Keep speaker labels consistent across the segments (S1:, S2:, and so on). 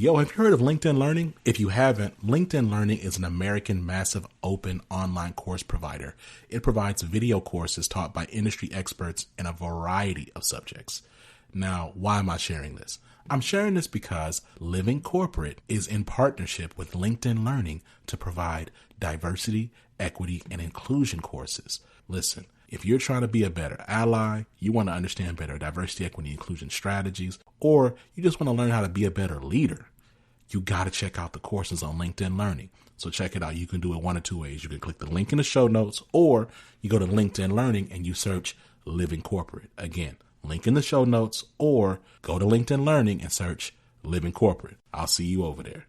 S1: Yo, have you heard of LinkedIn Learning? If you haven't, LinkedIn Learning is an American massive open online course provider. It provides video courses taught by industry experts in a variety of subjects. Now, why am I sharing this? I'm sharing this because Living Corporate is in partnership with LinkedIn Learning to provide diversity, equity, and inclusion courses. Listen, if you're trying to be a better ally, you want to understand better diversity, equity, inclusion strategies, or you just want to learn how to be a better leader, you got to check out the courses on LinkedIn Learning. So check it out. You can do it one of two ways. You can click the link in the show notes, or you go to LinkedIn Learning and you search Living Corporate. Again, link in the show notes, or go to LinkedIn Learning and search Living Corporate. I'll see you over there.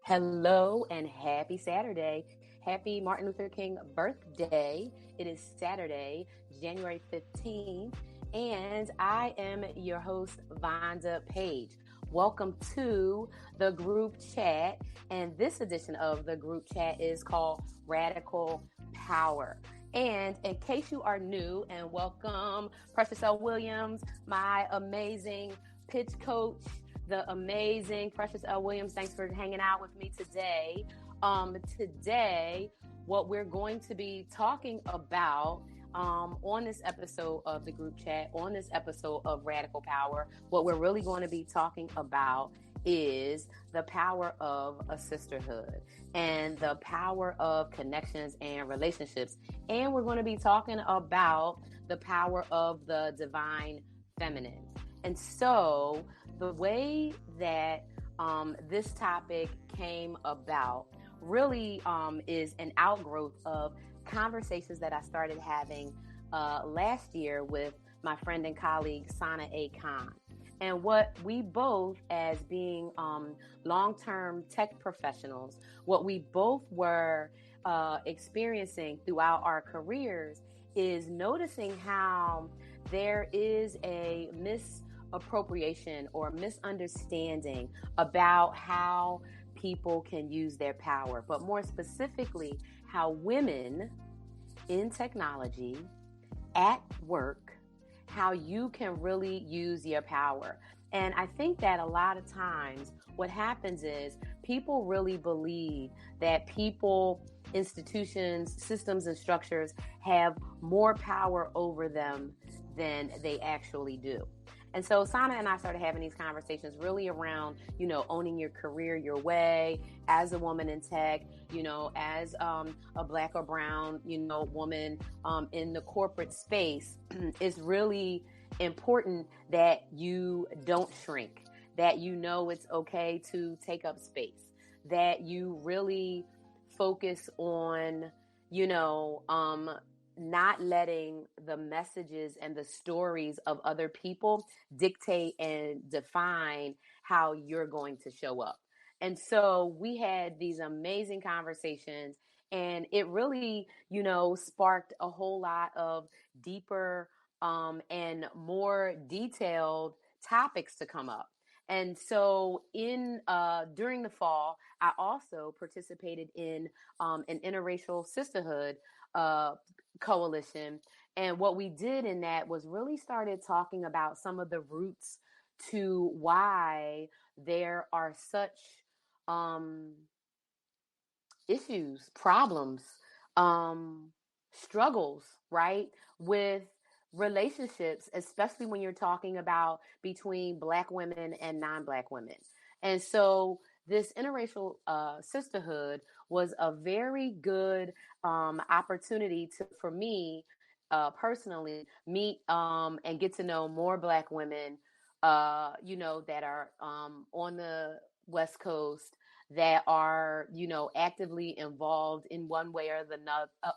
S2: Hello and happy Saturday. Happy Martin Luther King birthday. It is Saturday, January 15th, and I am your host, Vonda Page. Welcome to the group chat, and this edition of the group chat is called Radical Power. And in case you are new, and welcome Precious L. Williams, my amazing pitch coach, the amazing Precious L. Williams. Thanks for hanging out with me today. Today, what we're going to be talking about on this episode of the group chat, on this episode of Radical Power, what we're really going to be talking about is the power of a sisterhood and the power of connections and relationships. And we're going to be talking about the power of the divine feminine. And so the way that this topic came about really is an outgrowth of conversations that I started having last year with my friend and colleague, Sana A. Khan. And what we both, as being long-term tech professionals, what we both were experiencing throughout our careers is noticing how there is a misappropriation or misunderstanding about how people can use their power, but more specifically, how women in technology, at work, how you can really use your power. And I think that a lot of times what happens is people really believe that people, institutions, systems, and structures have more power over them than they actually do. And so Sana and I started having these conversations really around, owning your career your way as a woman in tech, as a Black or brown, woman in the corporate space. It's really important that you don't shrink, that it's okay to take up space, that you really focus on, not letting the messages and the stories of other people dictate and define how you're going to show up. And so we had these amazing conversations, and it really, sparked a whole lot of deeper and more detailed topics to come up. And so during the fall, I also participated in an interracial sisterhood coalition. And what we did in that was really started talking about some of the roots to why there are such issues, problems, struggles, right, with relationships, especially when you're talking about between Black women and non-Black women. And so this interracial sisterhood was a very good opportunity for me personally meet and get to know more Black women, that are on the West Coast, that are, actively involved in one way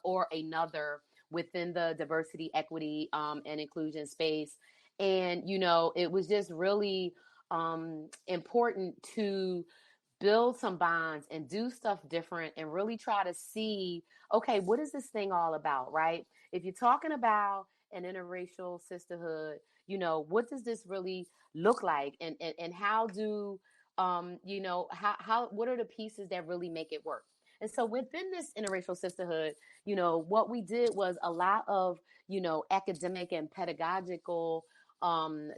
S2: or another within the diversity, equity, and inclusion space. And, it was just really important to build some bonds and do stuff different and really try to see, okay, what is this thing all about, right? If you're talking about an interracial sisterhood, what does this really look like? And how do, what are the pieces that really make it work? And so within this interracial sisterhood, what we did was a lot of, academic and pedagogical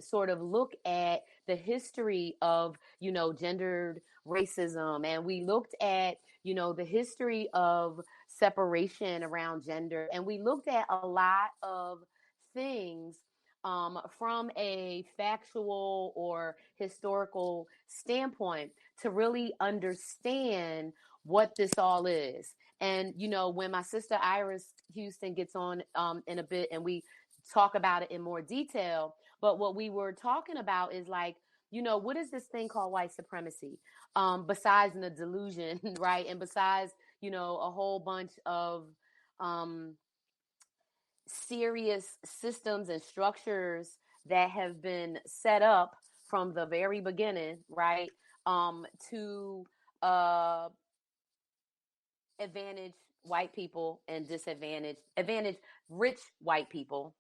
S2: sort of look at the history of, gendered racism. And we looked at, the history of separation around gender. And we looked at a lot of things from a factual or historical standpoint to really understand what this all is. And, when my sister Iris Houston gets on in a bit and we talk about it in more detail, but what we were talking about is like, what is this thing called white supremacy? Besides the delusion, right? And besides, a whole bunch of serious systems and structures that have been set up from the very beginning, right? To advantage white people and advantage rich white people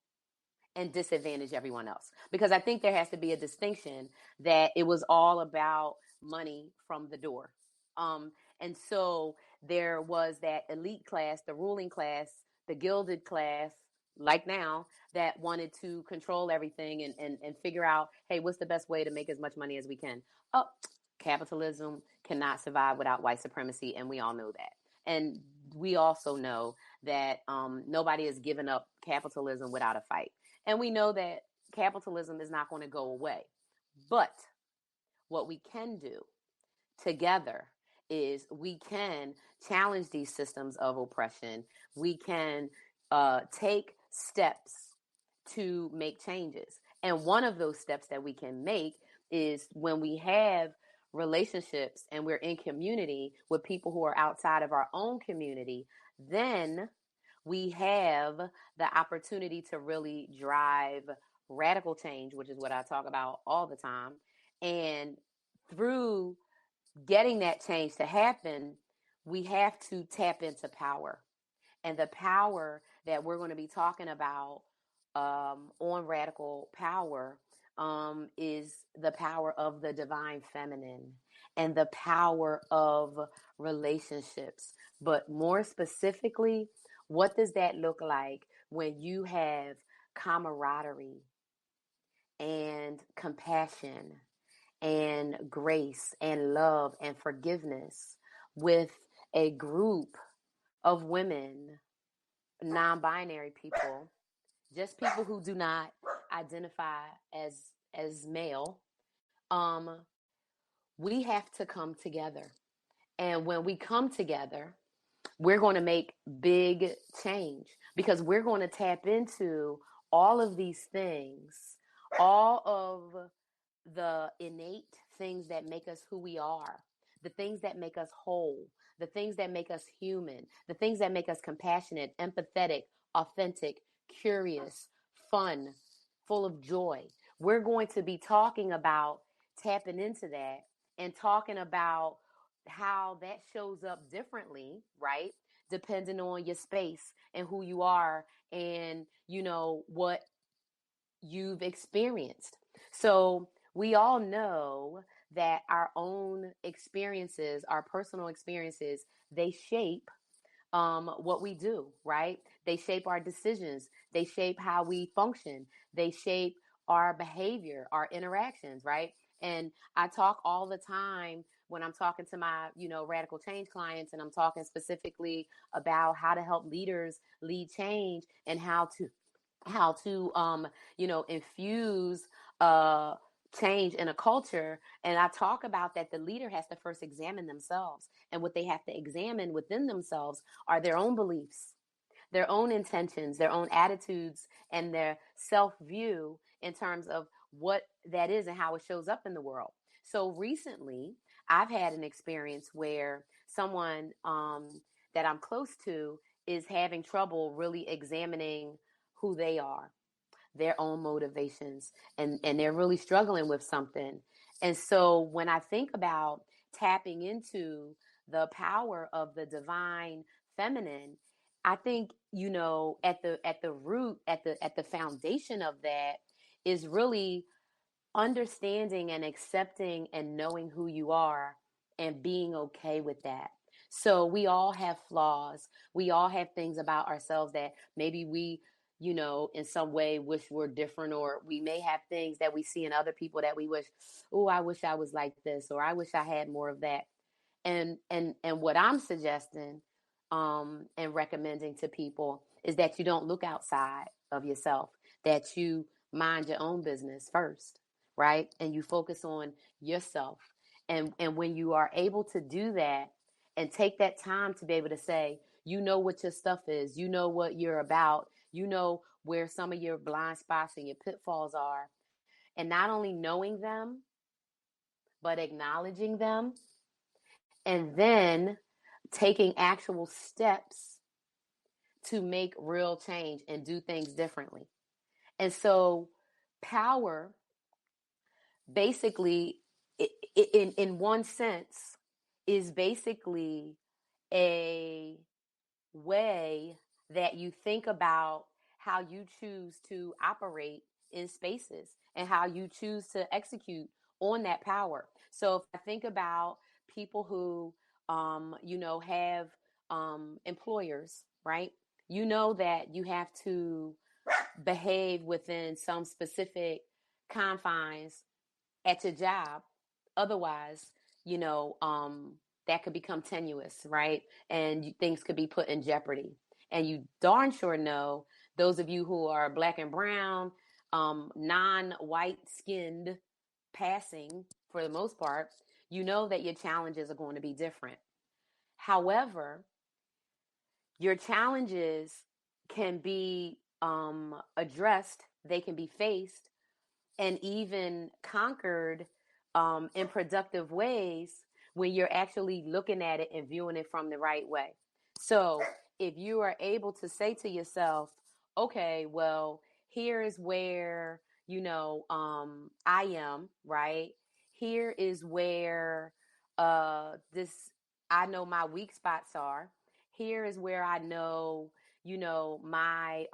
S2: and disadvantage everyone else. Because I think there has to be a distinction that it was all about money from the door. And so there was that elite class, the ruling class, the gilded class, like now, that wanted to control everything and figure out, hey, what's the best way to make as much money as we can? Oh, capitalism cannot survive without white supremacy, and we all know that. And we also know that nobody has given up capitalism without a fight. And we know that capitalism is not going to go away. But what we can do together is we can challenge these systems of oppression. We can take steps to make changes. And one of those steps that we can make is when we have relationships and we're in community with people who are outside of our own community, then we have the opportunity to really drive radical change, which is what I talk about all the time. And through getting that change to happen, we have to tap into power. And the power that we're going to be talking about on Radical Power is the power of the divine feminine and the power of relationships. But more specifically, what does that look like when you have camaraderie and compassion and grace and love and forgiveness with a group of women, non-binary people, just people who do not identify as male? We have to come together. And when we come together, we're going to make big change because we're going to tap into all of these things, all of the innate things that make us who we are, the things that make us whole, the things that make us human, the things that make us compassionate, empathetic, authentic, curious, fun, full of joy. We're going to be talking about tapping into that and talking about how that shows up differently, right? Depending on your space and who you are and, what you've experienced. So we all know that our own experiences, our personal experiences, they shape what we do, right? They shape our decisions. They shape how we function. They shape our behavior, our interactions, right? And I talk all the time when I'm talking to my, radical change clients, and I'm talking specifically about how to help leaders lead change and how to infuse change in a culture. And I talk about that the leader has to first examine themselves, and what they have to examine within themselves are their own beliefs, their own intentions, their own attitudes, and their self-view in terms of what that is and how it shows up in the world. So recently, I've had an experience where someone that I'm close to is having trouble really examining who they are, their own motivations, and they're really struggling with something. And so when I think about tapping into the power of the divine feminine, I think, at the root, at the foundation of that is really understanding and accepting and knowing who you are and being okay with that. So we all have flaws. We all have things about ourselves that maybe we in some way wish we're different, or we may have things that we see in other people that we wish, oh, I wish I was like this, or I wish I had more of that. And what I'm suggesting and recommending to people is that you don't look outside of yourself, that you mind your own business first, right? And you focus on yourself. And when you are able to do that and take that time to be able to say, you know what your stuff is, you know what you're about, you know where some of your blind spots and your pitfalls are, and not only knowing them, but acknowledging them, and then taking actual steps to make real change and do things differently. And so power basically, in one sense, is basically a way that you think about how you choose to operate in spaces and how you choose to execute on that power. So if I think about people who, have employers, right? You know that you have to behave within some specific confines at your job. Otherwise, that could become tenuous, right? And things could be put in jeopardy. And you darn sure know, those of you who are black and brown, non-white skinned, passing for the most part, you know that your challenges are going to be different. However, your challenges can be addressed, they can be faced and even conquered in productive ways when you're actually looking at it and viewing it from the right way. So if you are able to say to yourself, okay, well, here is where, I am, right? Here is where this, I know my weak spots are. Here is where I know, my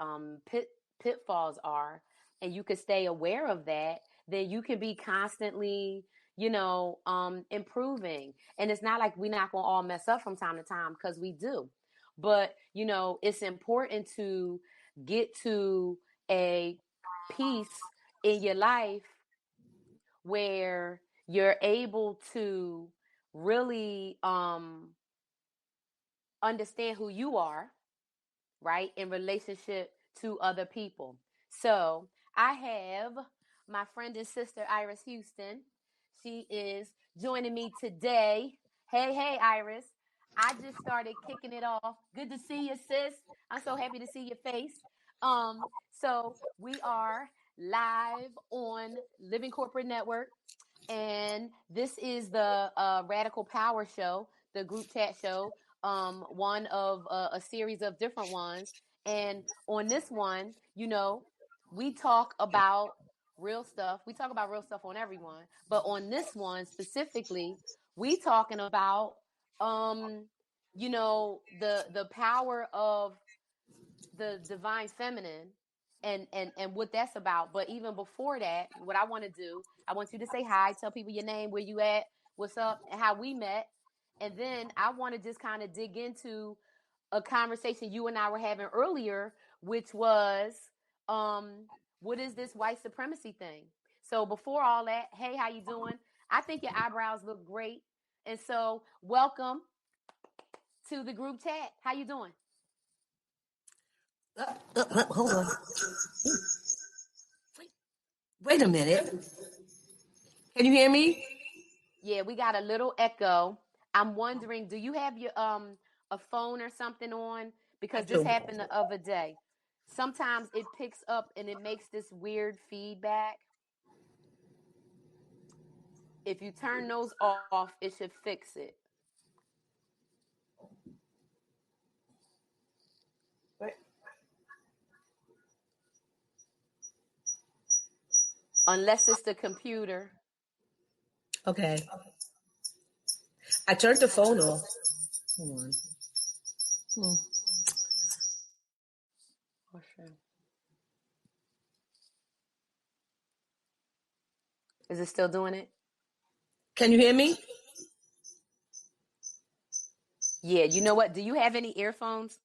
S2: pitfalls are, and you could stay aware of that, then you can be constantly, improving. And it's not like we're not going to all mess up from time to time, because we do. But, it's important to get to a piece in your life where you're able to really understand who you are, right, in relationship to other people. So I have my friend and sister, Iris Houston. She is joining me today. Hey, hey, Iris. I just started kicking it off. Good to see you, sis. I'm so happy to see your face. So we are live on Living Corporate Network, and this is the Radical Power Show, the group chat show, one of a series of different ones. And on this one, we talk about real stuff. We talk about real stuff on everyone, but on this one specifically, we talking about the power of the divine feminine, and what that's about. But even before that, what I want to do, I want you to say hi, tell people your name, where you at, what's up, and how we met. And then I want to just kind of dig into a conversation you and I were having earlier, which was, what is this white supremacy thing? So before all that, hey, how you doing? I think your eyebrows look great. And so welcome to the group chat. How you doing?
S3: Hold on. Wait a minute. Can you hear me?
S2: Yeah, we got a little echo. I'm wondering, do you have your a phone or something on?
S3: I
S2: Because this
S3: do.
S2: happened the other day. Sometimes it picks up and it makes this weird feedback. If you turn those off, it should fix it.
S3: Wait.
S2: Unless it's the computer.
S3: Okay. I turned the phone off. Hold on.
S2: For sure. Is it still doing it?
S3: Can you hear me?
S2: Yeah, you know what? Do you have any earphones?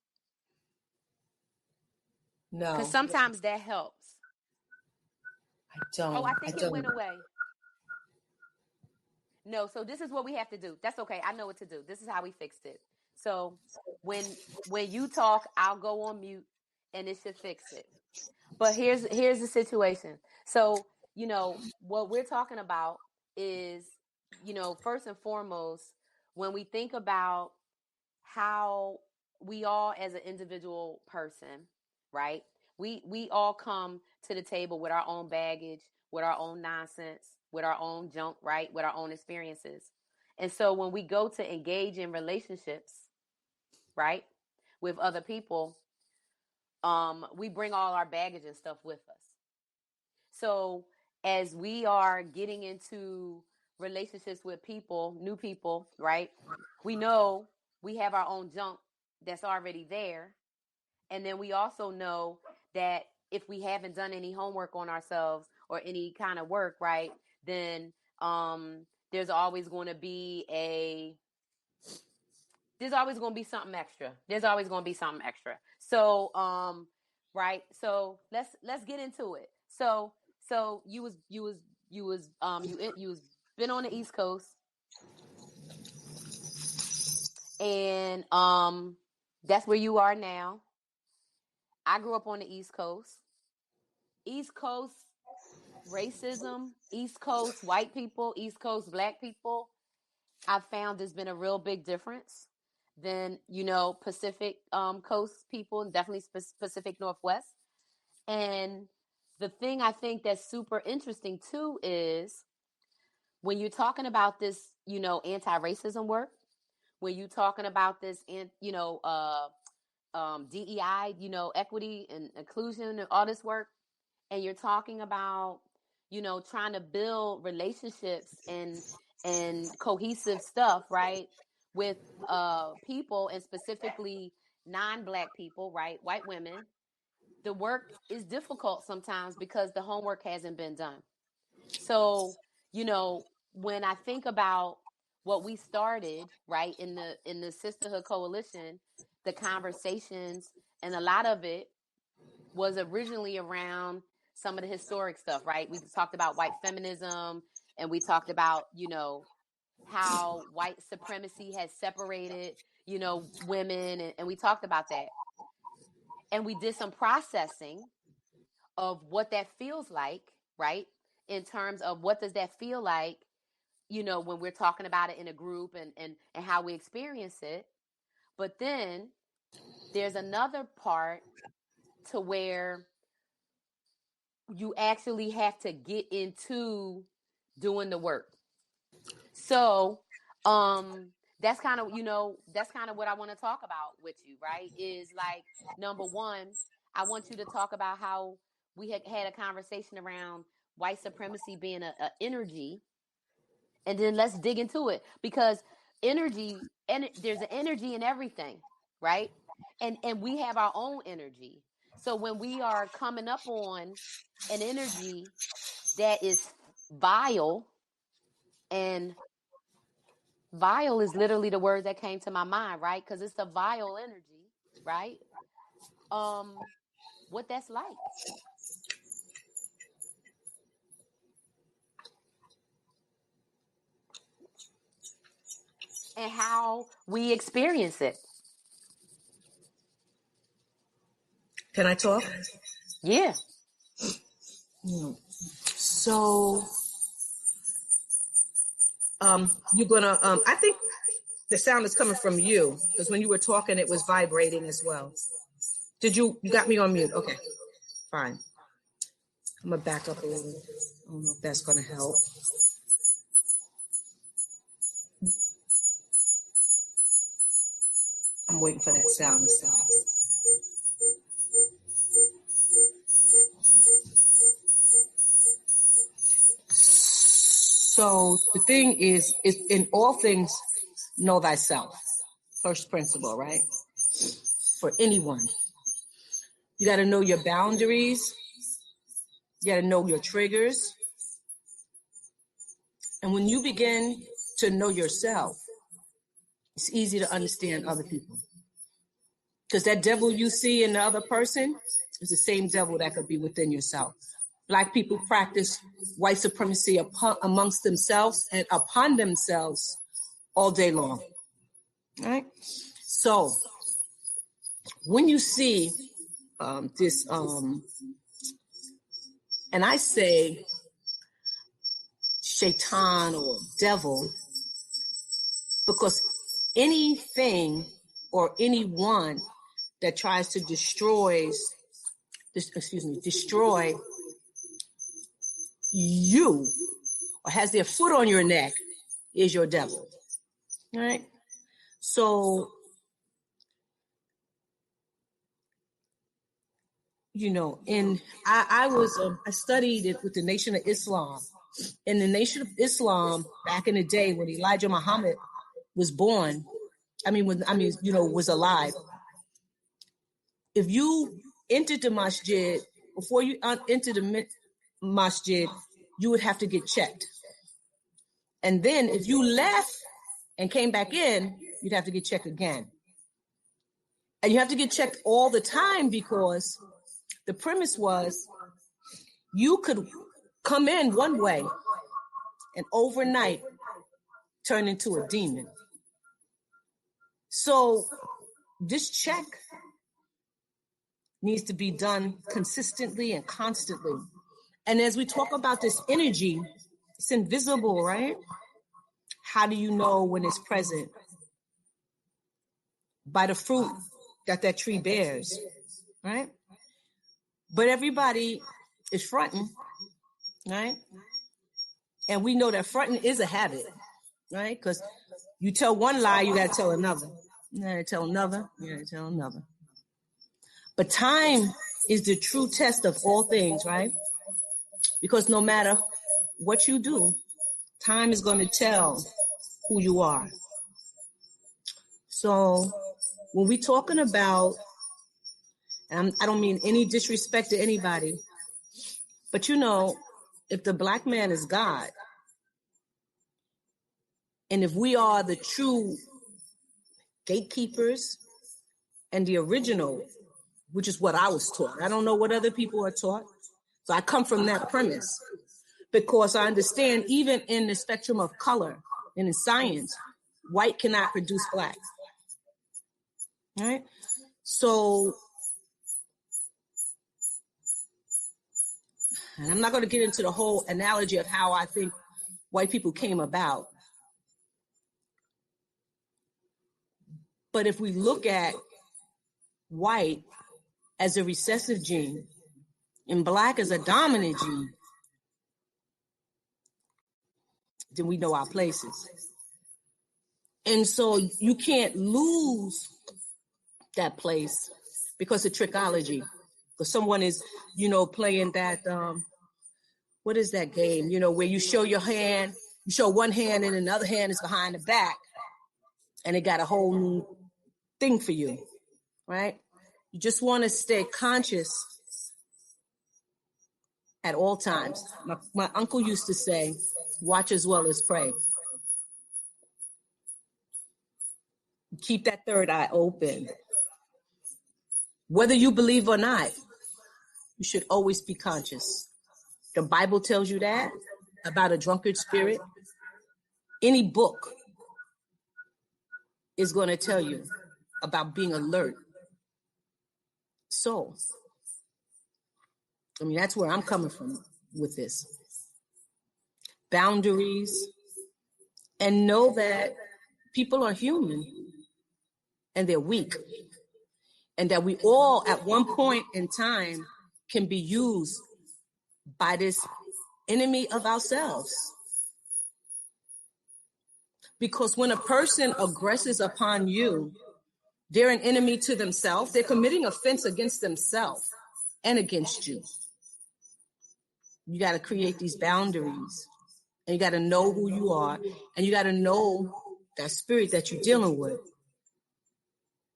S3: No.
S2: Because sometimes that helps.
S3: I don't.
S2: Oh, I think it went away. No, so this is what we have to do. That's okay. I know what to do. This is how we fixed it. So when you talk, I'll go on mute and it should fix it. But here's the situation. So, what we're talking about is, first and foremost, when we think about how we all as an individual person, right? We all come to the table with our own baggage, with our own nonsense, with our own junk, right? With our own experiences. And so when we go to engage in relationships, right, with other people, we bring all our baggage and stuff with us. So as we are getting into relationships with people, new people, right, we know we have our own junk that's already there. And then we also know that if we haven't done any homework on ourselves or any kind of work, right, then there's always going to be something extra. There's always going to be something extra. So, right. So let's get into it. So you was been on the East Coast, and that's where you are now. I grew up on the East Coast. East Coast racism, East Coast white people, East Coast black people, I've found there's been a real big difference than, Pacific Coast people, and definitely Pacific Northwest. And the thing I think that's super interesting too is when you're talking about this, anti-racism work, when you're talking about this, DEI, equity and inclusion and all this work, and you're talking about, trying to build relationships and cohesive stuff, right, with people, and specifically non-black people, right, white women, the work is difficult sometimes because the homework hasn't been done. So, when I think about what we started, right, in the Sisterhood Coalition, the conversations, and a lot of it was originally around some of the historic stuff, right? We talked about white feminism, and we talked about, how white supremacy has separated, women, and we talked about that. And we did some processing of what that feels like, right? In terms of what does that feel like, when we're talking about it in a group, and how we experience it. But then there's another part to where you actually have to get into doing the work. So, that's kind of what I want to talk about with you, right? Is like, number one, I want you to talk about how we had a conversation around white supremacy being a energy, and then let's dig into it, because energy, and there's an energy in everything, right? And we have our own energy. So when we are coming up on an energy that is vile, and vile is literally the word that came to my mind, right? Because it's a vile energy, right? What that's like. And how we experience it.
S3: Can I talk?
S2: Yeah.
S3: So, you're gonna. I think the sound is coming from you, because when you were talking, it was vibrating as well. You got me on mute? Okay, fine. I'm gonna back up a little. I don't know if that's gonna help. I'm waiting for that sound to stop. So the thing is in all things, know thyself. First principle, right? For anyone. You got to know your boundaries. You got to know your triggers. And when you begin to know yourself, it's easy to understand other people. Because that devil you see in the other person, It's the same devil that could be within yourself. Black people practice white supremacy amongst themselves and upon themselves all day long. All right? So when you see this, and I say shaitan or devil, because anything or anyone that tries to destroy you or has their foot on your neck is your devil. All right? So, I studied it with the Nation of Islam. In the Nation of Islam, back in the day when Elijah Muhammad was born, was alive. If you entered the masjid, before you entered the masjid, you would have to get checked. And then if you left and came back in, you'd have to get checked again. And you have to get checked all the time because the premise was you could come in one way and overnight turn into a demon. So this check needs to be done consistently and constantly. And as we talk about this energy, it's invisible, right? How do you know when it's present? By the fruit that tree bears, right? But everybody is fronting, right? And we know that fronting is a habit, right? Because you tell one lie, you got to tell another. You got to tell another. You got to tell another. But time is the true test of all things, right? Because no matter what you do, time is going to tell who you are. So when we're talking about, and I don't mean any disrespect to anybody, but if the black man is God, and if we are the true gatekeepers and the original, which is what I was taught. I don't know what other people are taught. So I come from that premise because I understand even in the spectrum of color and in science, white cannot produce black. All right? So, and I'm not going to get into the whole analogy of how I think white people came about. But if we look at white as a recessive gene and black as a dominant gene, then we know our places. And so you can't lose that place because of trickology. Because someone is, playing that, what is that game? Where you show your hand, you show one hand and another hand is behind the back. And it got a whole new thing for you, right? You just want to stay conscious at all times. My uncle used to say, watch as well as pray. Keep that third eye open. Whether you believe or not, you should always be conscious. The Bible tells you that about a drunkard spirit. Any book is going to tell you about being alert. So, that's where I'm coming from with this. Boundaries, and know that people are human and they're weak. And that we all, at one point in time, can be used by this enemy of ourselves. Because when a person aggresses upon you, they're an enemy to themselves. They're committing offense against themselves and against you. You got to create these boundaries. And you got to know who you are. And you got to know that spirit that you're dealing with.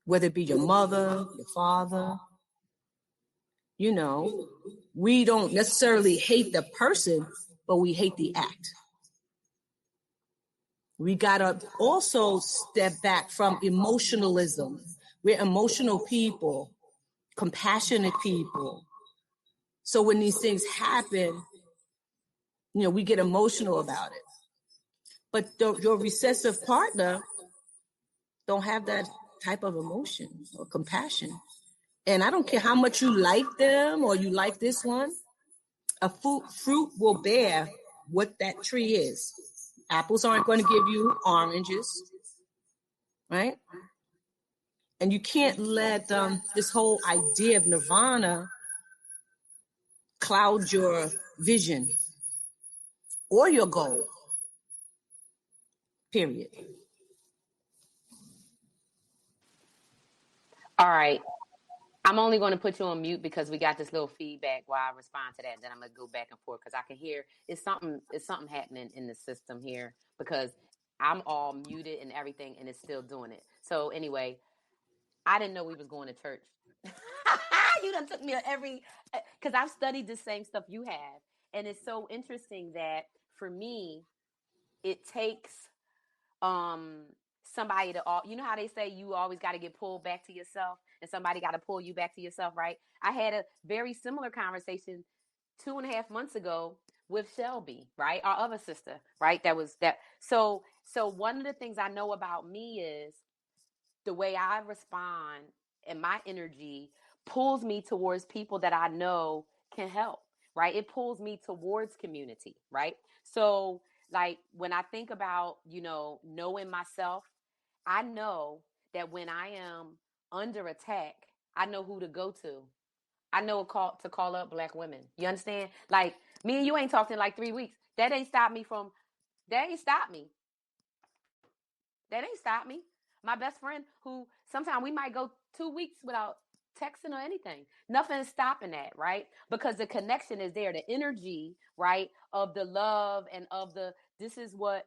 S3: Whether it be your mother, your father. We don't necessarily hate the person, but we hate the act. We got to also step back from emotionalism. We're emotional people. compassionate people. So when these things happen, we get emotional about it. But your recessive partner don't have that type of emotion or compassion. And I don't care how much you like them or you like this one, a fruit will bear what that tree is. Apples aren't going to give you oranges, right? And you can't let this whole idea of nirvana cloud your vision or your goal, period.
S2: All right. I'm only going to put you on mute because we got this little feedback while I respond to that. And then I'm going to go back and forth because I can hear it's something happening in the system here because I'm all muted and everything and it's still doing it. So anyway, I didn't know we was going to church. You done took me to because I've studied the same stuff you have. And it's so interesting that for me, it takes somebody to how they say you always got to get pulled back to yourself and somebody got to pull you back to yourself, right? I had a very similar conversation 2.5 months ago with Shelby, right? Our other sister, right? So one of the things I know about me is the way I respond and my energy pulls me towards people that I know can help, right? It pulls me towards community, right? So like when I think about, knowing myself, I know that when I am under attack, I know who to go to. I know to call up Black women. You understand? Like me and you ain't talked in like 3 weeks. That ain't stopped me. That ain't stopped me. My best friend who sometimes we might go 2 weeks without texting or anything. Nothing is stopping that, right? Because the connection is there. The energy, right, of the love and of this is what,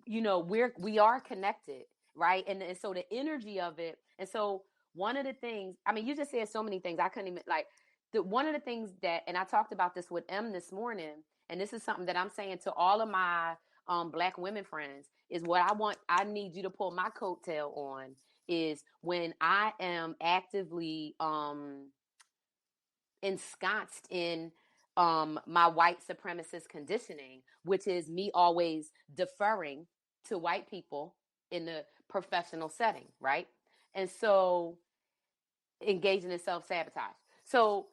S2: we are connected, right? And so the energy of it. And so one of the things, I mean, you just said so many things. I couldn't even one of the things that, and I talked about this with M this morning, and this is something that I'm saying to all of my Black women friends, is what I need you to pull my coattail on is when I am actively ensconced in my white supremacist conditioning, which is me always deferring to white people in the professional setting, right? And so engaging in self-sabotage. So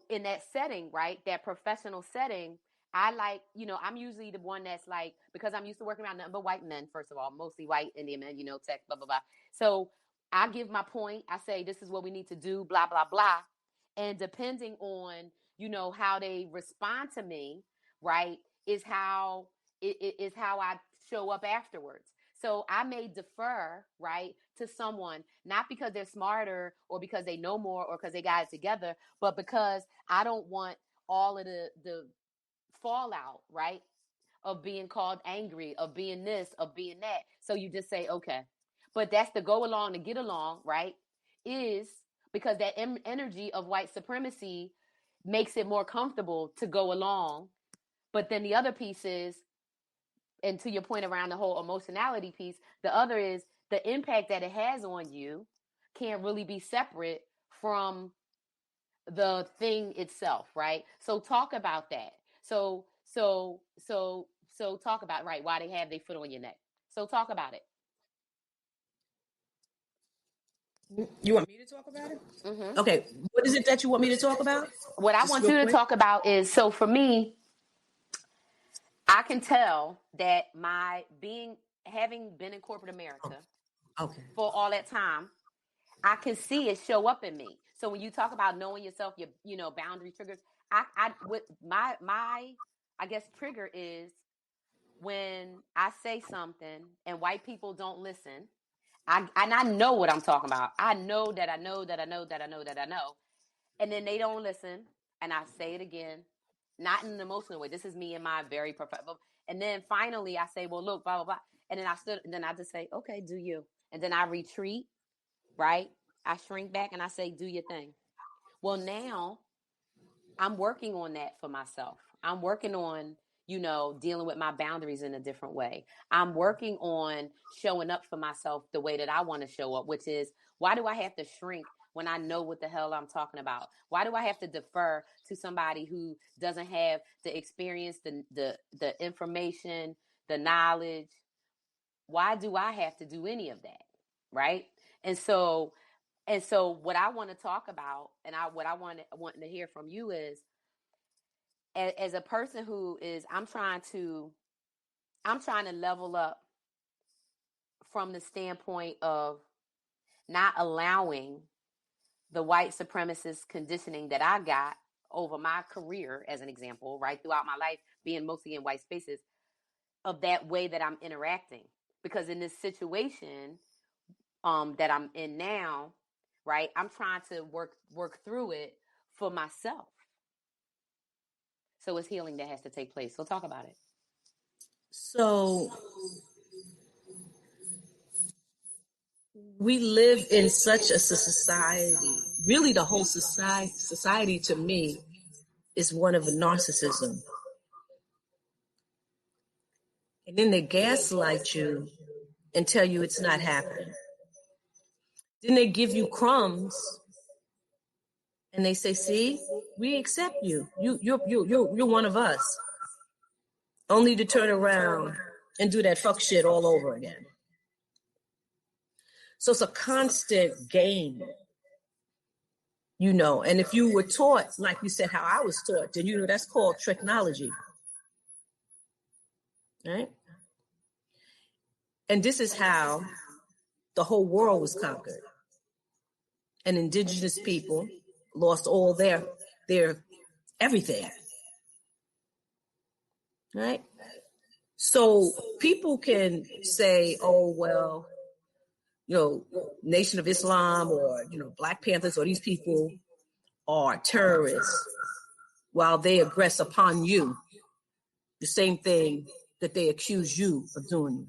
S2: in that setting, right, that professional setting, I I'm usually the one that's like, because I'm used to working around nothing but white men, first of all, mostly white Indian men, tech, blah, blah, blah. So I give my point. I say, this is what we need to do, blah, blah, blah. And depending on, how they respond to me, right, is how I show up afterwards. So I may defer, right, to someone, not because they're smarter or because they know more or because they got it together, but because I don't want all of the fallout, right, of being called angry, of being this, of being that. So you just say, okay. But that's the go along to get along, right, is because that energy of white supremacy makes it more comfortable to go along. But then the other piece is, and to your point around the whole emotionality piece, the other is the impact that it has on you can't really be separate from the thing itself, right? So talk about that. So talk about, right, why they have their foot on your neck. So talk about it.
S3: You want me to talk about it? Mm-hmm. Okay. What is it that you want me to talk about?
S2: What I want you to talk about is, so for me, I can tell that having been in corporate America for all that time, I can see it show up in me. So when you talk about knowing yourself, your boundary triggers, I guess trigger is when I say something and white people don't listen. I know what I'm talking about. I know that I know that I know that I know that I know. And then they don't listen. And I say it again, not in an emotional way. This is me in my very professional. And then finally I say, well, look, blah, blah, blah. And then I just say, okay, do you. And then I retreat, right? I shrink back and I say, do your thing. Well, now I'm working on that for myself. I'm working on, dealing with my boundaries in a different way. I'm working on showing up for myself the way that I want to show up, which is, why do I have to shrink when I know what the hell I'm talking about? Why do I have to defer to somebody who doesn't have the experience, the information, the knowledge? Why do I have to do any of that? Right? And so what I want to talk about, and what I want to hear from you is, as a person who is, I'm trying to level up from the standpoint of not allowing the white supremacist conditioning that I got over my career, as an example, right, throughout my life, being mostly in white spaces, of that way that I'm interacting. Because in this situation that I'm in now, right, I'm trying to work through it for myself. So it's healing that has to take place. So talk about it.
S3: So we live in such a society. Really, the whole society to me is one of narcissism. And then they gaslight you and tell you it's not happening. Then they give you crumbs and they say, "See, we accept you. You're one of us." Only to turn around and do that fuck shit all over again. So it's a constant game, and if you were taught, like you said, how I was taught, then that's called technology, right? And this is how the whole world was conquered. And indigenous people lost all their everything, right? So people can say, oh, well, Nation of Islam or, Black Panthers or these people are terrorists while they aggress upon you, the same thing that they accuse you of doing.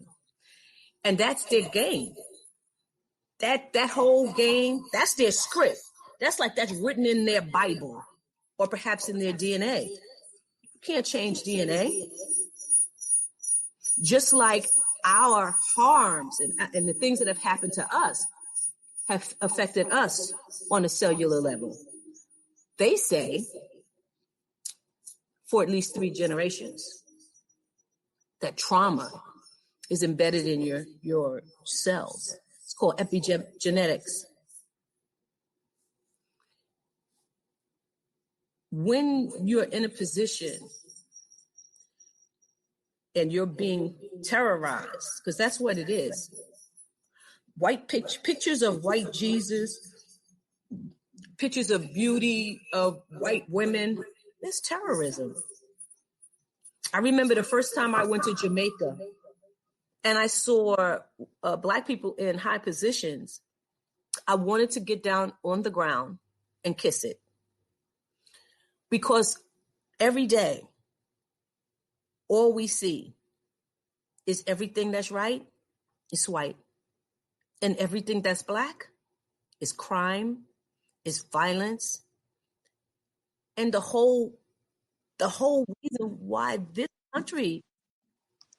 S3: And that's their game. That whole game, that's their script. That's written in their Bible or perhaps in their DNA. You can't change DNA. Just like our harms and the things that have happened to us have affected us on a cellular level. They say for at least 3 generations that trauma is embedded in your cells. It's called epigenetics. When you're in a position and you're being terrorized, because that's what it is. Pictures of white Jesus, pictures of beauty of white women, that's terrorism. I remember the first time I went to Jamaica and I saw Black people in high positions. I wanted to get down on the ground and kiss it. Because every day, all we see is everything that's right is white. And everything that's Black is crime, is violence. And the whole reason why this country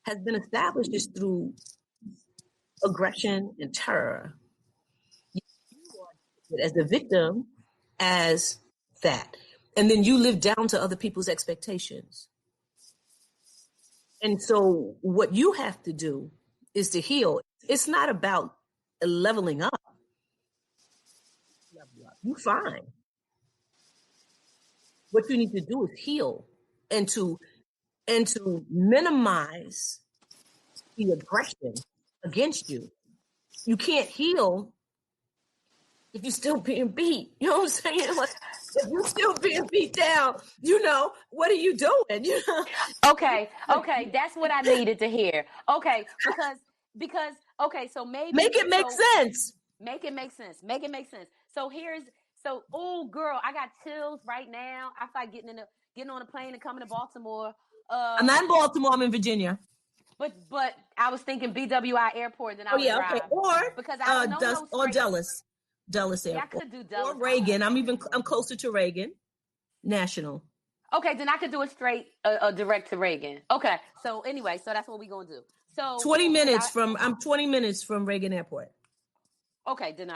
S3: has been established is through aggression and terror. You are as the victim as that. And then you live down to other people's expectations. And so what you have to do is to heal. It's not about leveling up. You're fine. What you need to do is heal and to minimize the aggression against you. You can't heal if you're still being beat. You know what I'm saying? Like, if you're still being beat down, what are you doing?
S2: Okay, that's what I needed to hear. Okay, because okay, so maybe
S3: make it make sense.
S2: Make it make sense. Make it make sense. Oh girl, I got chills right now. I feel like getting on a plane and coming to Baltimore.
S3: I'm not in Baltimore. I'm in Virginia.
S2: But I was thinking BWI Airport. Then I would drive.
S3: Okay. Or
S2: because I don't know
S3: or Dulles Airport.
S2: Yeah, I could do Dulles
S3: or Reagan. I'm closer to Reagan National.
S2: Okay, then I could do it straight, direct to Reagan. Okay, so anyway, so that's what we're gonna do. So
S3: 20 minutes I'm 20 minutes from Reagan Airport.
S2: Okay, then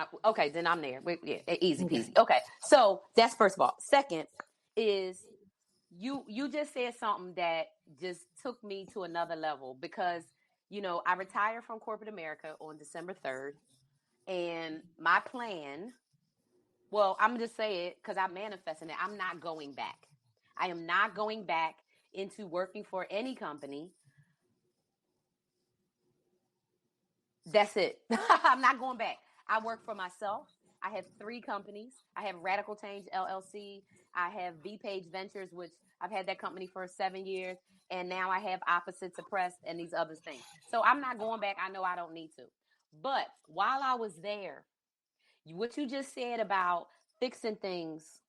S2: I'm there. Yeah, easy peasy. Okay, so that's first of all. Second is you just said something that just took me to another level because I retired from corporate America on December 3rd, and my plan. Well, I'm just saying it because I'm manifesting it. I'm not going back. I am not going back into working for any company. That's it. I'm not going back. I work for myself. I have 3 companies. I have Radical Change LLC. I have B Page Ventures, which I've had that company for 7 years. And now I have Opposites Oppressed and these other things. So I'm not going back. I know I don't need to. But while I was there, what you just said about fixing things,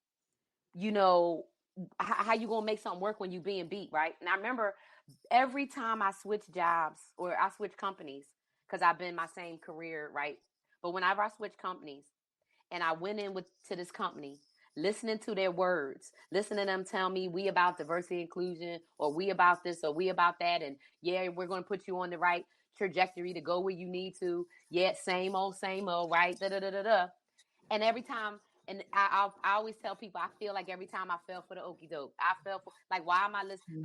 S2: how you going to make something work when you being beat, right? And I remember every time I switch jobs or I switch companies, because I've been my same career, right? But whenever I switch companies and I went to this company, listening to their words, listening to them tell me we about diversity inclusion, or we about this, or we about that, and yeah, we're going to put you on the right trajectory to go where you need to. Yeah, same old, right? Da da da da da. And every time, and I always tell people, I feel like every time I fell for the okie doke, I fell for, like, why am I listening?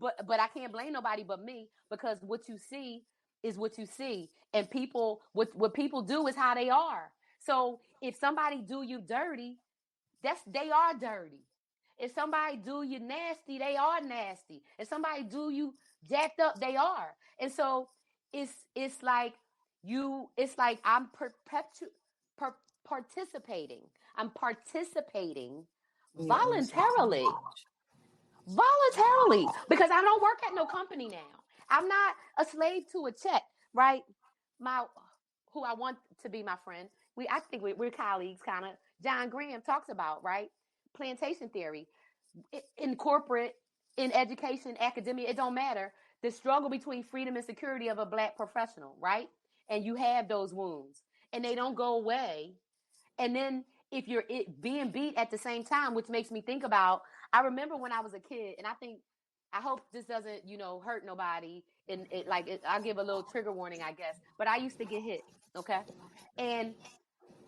S2: But I can't blame nobody but me, because what you see is what you see, and people, what people do is how they are. So if somebody do you dirty, they are dirty. If somebody do you nasty, they are nasty. If somebody do you jacked up, they are. And so it's like I'm participating. I'm participating voluntarily. Voluntarily, because I don't work at no company now. I'm not a slave to a check, right? My Who I want to be my friend. I think we're colleagues, kind of. John Graham talks about, right, plantation theory in corporate, in education, academia. It don't matter. The struggle between freedom and security of a Black professional, right? And you have those wounds, and they don't go away. And then if you're being beat at the same time, which makes me think about, I remember when I was a kid, and I hope this doesn't, hurt nobody. And I'll give a little trigger warning, I guess. But I used to get hit, okay? And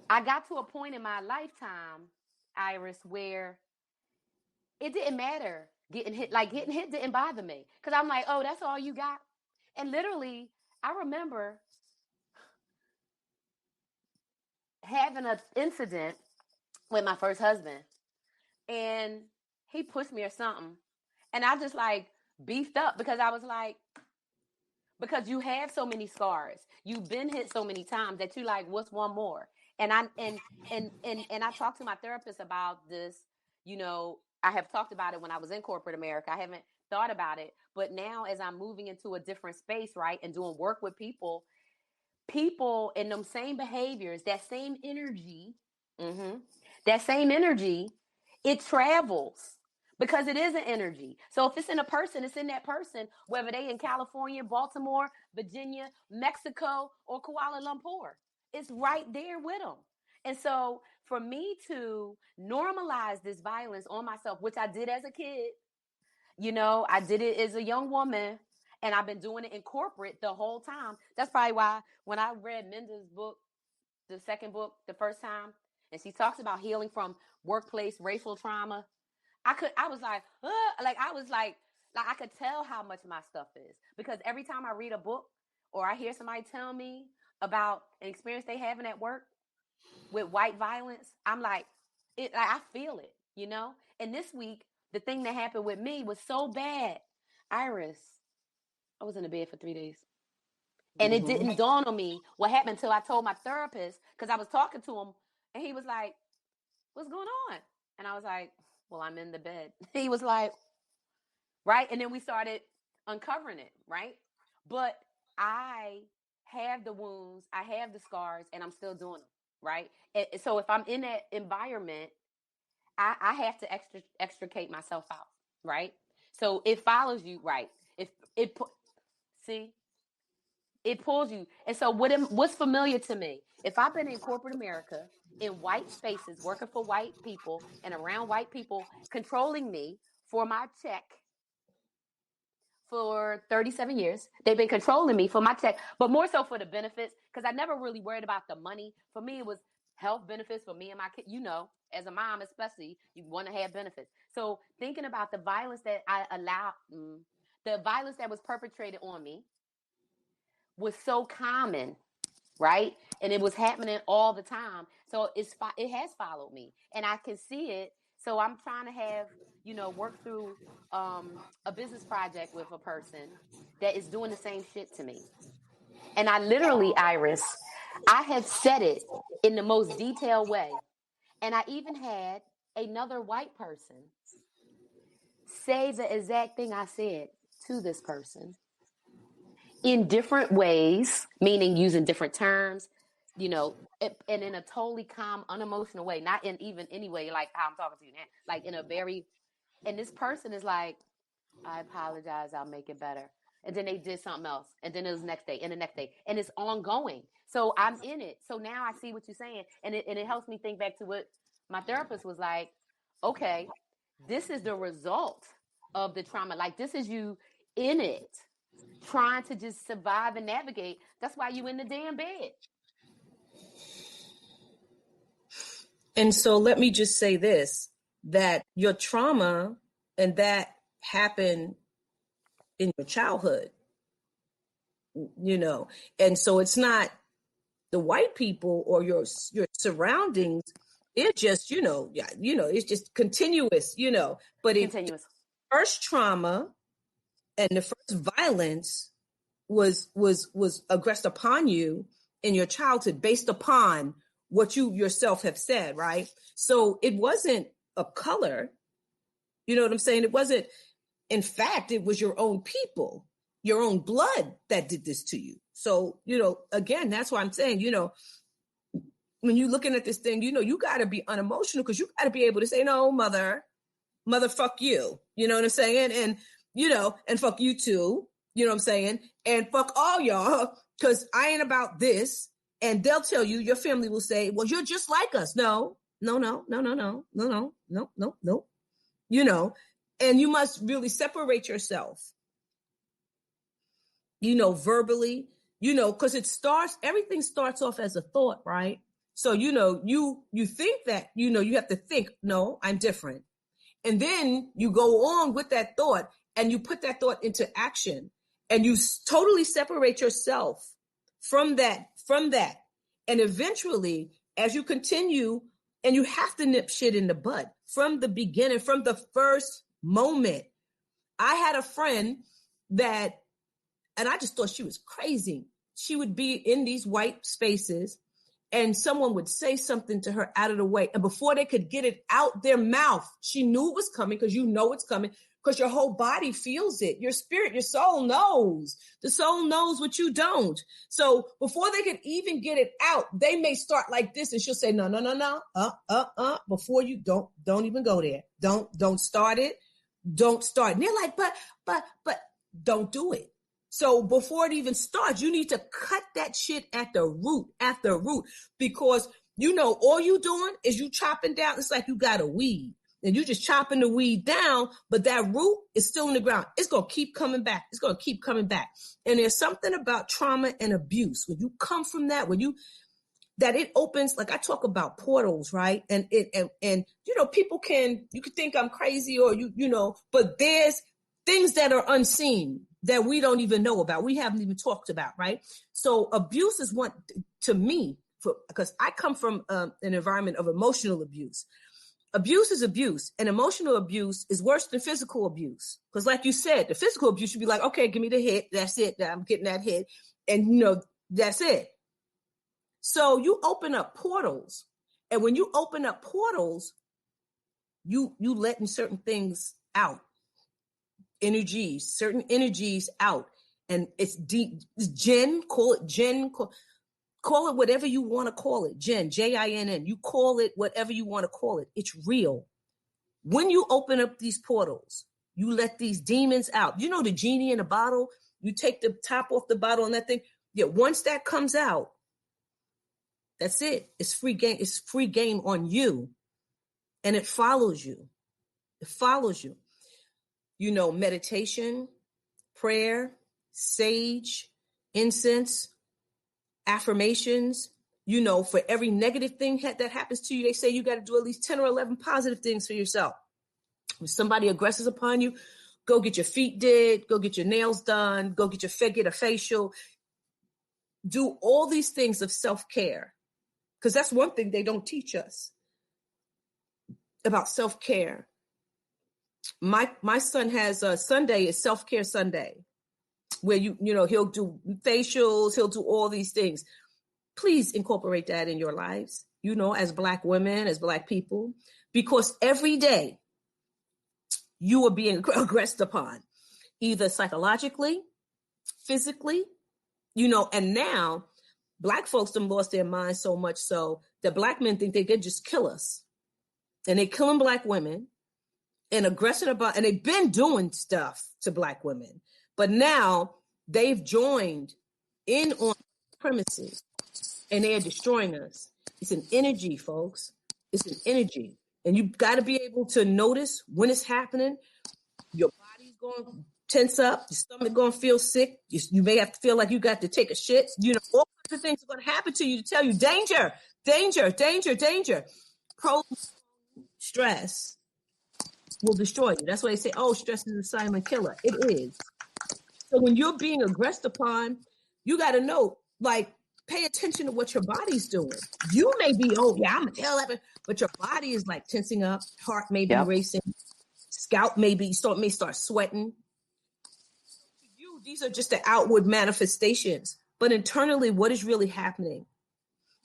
S2: I got to a point in my lifetime, Iris, where it didn't matter getting hit. Like, getting hit didn't bother me, because I'm like, oh, that's all you got. And literally, I remember having an incident with my first husband, and he pushed me or something, and I just like beefed up, because I was like, because you have so many scars, you've been hit so many times, that you like, what's one more? And I talked to my therapist about this. I have talked about it when I was in corporate America. I haven't thought about it, but now, as I'm moving into a different space, right, and doing work with people in them same behaviors, that same energy, that same energy, it travels, because it is an energy. So if it's in a person, it's in that person, whether they in California, Baltimore, Virginia, Mexico, or Kuala Lumpur. It's right there with them. And so for me to normalize this violence on myself, which I did as a kid, I did it as a young woman, and I've been doing it in corporate the whole time. That's probably why when I read Minda's book, the second book, the first time, and she talks about healing from workplace racial trauma, I was like, I was like I could tell how much my stuff is, because every time I read a book or I hear somebody tell me about an experience they having at work with white violence, I'm like, I feel it, And this week, the thing that happened with me was so bad, Iris. I was in the bed for 3 days. And it didn't dawn on me what happened until I told my therapist, because I was talking to him, and he was like, what's going on? And I was like, well, I'm in the bed. He was like, right? And then we started uncovering it, right? But I have the wounds, I have the scars, and I'm still doing them, right? And so if I'm in that environment, I have to extricate myself out, right? So it follows you, right? If it see, it pulls you. And so what's familiar to me? If I've been in corporate America, in white spaces, working for white people and around white people controlling me for my check, for 37 years. They've been controlling me for my check, but more so for the benefits, because I never really worried about the money. For me, it was health benefits for me and my kid. You know, as a mom, especially, you want to have benefits. So thinking about the violence that I allowed, the violence that was perpetrated on me was so common, right? And it was happening all the time. So it has followed me, and I can see it. So I'm trying to have, work through a business project with a person that is doing the same shit to me. And I literally, Iris, I had said it in the most detailed way. And I even had another white person say the exact thing I said to this person in different ways, meaning using different terms, and in a totally calm, unemotional way, not in even any way like how I'm talking to you now, like in a very, and this person is like, I apologize, I'll make it better. And then they did something else. And then it was next day and the next day. And it's ongoing. So I'm in it. So now I see what you're saying. And it helps me think back to what my therapist was like, okay, this is the result of the trauma. Like, this is you in it, trying to just survive and navigate. That's why you in the damn bed.
S3: And so let me just say this, that your trauma and that happened in your childhood, and so it's not the white people or your surroundings. It just, it's just continuous, but
S2: Continuous.
S3: The first trauma and the first violence was aggressed upon you in your childhood based upon what you yourself have said, right? So it wasn't a color, you know what I'm saying? It wasn't, in fact, it was your own people, your own blood that did this to you. So, again, that's why I'm saying, when you're looking at this thing, you got to be unemotional, because you got to be able to say, no, mother, fuck you. You know what I'm saying? And, and fuck you too. You know what I'm saying? And fuck all y'all, because I ain't about this. And they'll tell you, your family will say, well, you're just like us. No. And you must really separate yourself, verbally, because everything starts off as a thought, right? So, you think that, you have to think, no, I'm different. And then you go on with that thought and you put that thought into action, and you totally separate yourself from that. And eventually, as you continue, and you have to nip shit in the bud from the beginning, from the first moment. I had a friend and I just thought she was crazy. She would be in these white spaces, and someone would say something to her out of the way. And before they could get it out their mouth, she knew it was coming, because it's coming, because your whole body feels it. Your spirit, your soul knows. The soul knows what you don't. So before they could even get it out, they may start like this, and she'll say, no. Before you don't even go there. Don't start it. Don't start. And they're like, but don't do it. So before it even starts, you need to cut that shit at the root, because, all you doing is you chopping down. It's like you got a weed and you just chopping the weed down, but that root is still in the ground. It's going to keep coming back. And there's something about trauma and abuse. When you come from that, that it opens, like I talk about portals, right? And people you could think I'm crazy, or but there's things that are unseen that we don't even know about. We haven't even talked about, right? So abuse is one, to me, because I come from an environment of emotional abuse. Abuse is abuse, and emotional abuse is worse than physical abuse. Because like you said, the physical abuse should be like, okay, give me the hit. That's it. I'm getting that hit. And that's it. So you open up portals. And when you open up portals, you letting certain things out. Certain energies out. And it's deep. It's Jinn, call it Jinn, call it whatever you want to call it. Jinn, Jinn. You call it whatever you want to call it. It's real. When you open up these portals, you let these demons out. The genie in a bottle, you take the top off the bottle and that thing. Yeah, once that comes out, that's it. It's free game. It's free game on you. And it follows you. Meditation, prayer, sage, incense, affirmations. For every negative thing that happens to you, they say you got to do at least 10 or 11 positive things for yourself. When somebody aggresses upon you, go get your feet did, go get your nails done, go get a facial. Do all these things of self-care, because that's one thing they don't teach us about self-care. My son has a Sunday is self-care Sunday, where he'll do facials, he'll do all these things. Please incorporate that in your lives, as Black women, as Black people, because every day you are being aggressed upon, either psychologically, physically, and now Black folks have lost their minds so much so that Black men think they could just kill us. And they're killing Black women and aggressing and they've been doing stuff to Black women, but now they've joined in on premises and they are destroying us. It's an energy, folks. It's an energy. And you've got to be able to notice when it's happening. Your body's going to tense up. Your stomach going to feel sick. You may have to feel like you got to take a shit. All kinds of things are going to happen to you to tell you, danger, danger, danger, danger. Prolonged stress will destroy you. That's why they say, stress is a silent killer. It is. So when you're being aggressed upon, you got to know, pay attention to what your body's doing. You may be, I'm going to tell that, but your body is tensing up. Heart may be racing. Scalp may start sweating. To you, these are just the outward manifestations. But internally, what is really happening?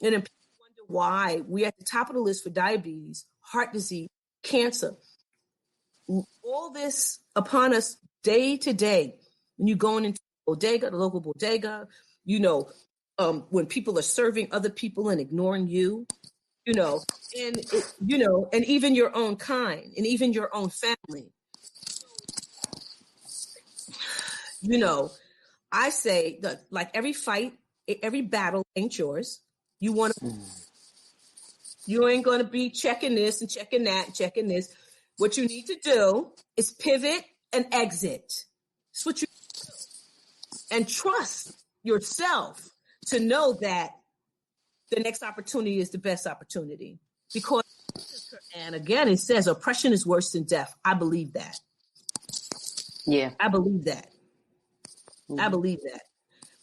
S3: And then people wonder why we're at the top of the list for diabetes, heart disease, cancer. All this upon us day to day. When you're going into the local bodega, when people are serving other people and ignoring you, and even your own kind and even your own family. I say that every fight, every battle ain't yours. You ain't going to be checking this and checking that and checking this. What you need to do is pivot and exit. That's what you do. And trust yourself to know that the next opportunity is the best opportunity. Because, and again, it says oppression is worse than death. I believe that.
S2: Yeah.
S3: I believe that. I believe that.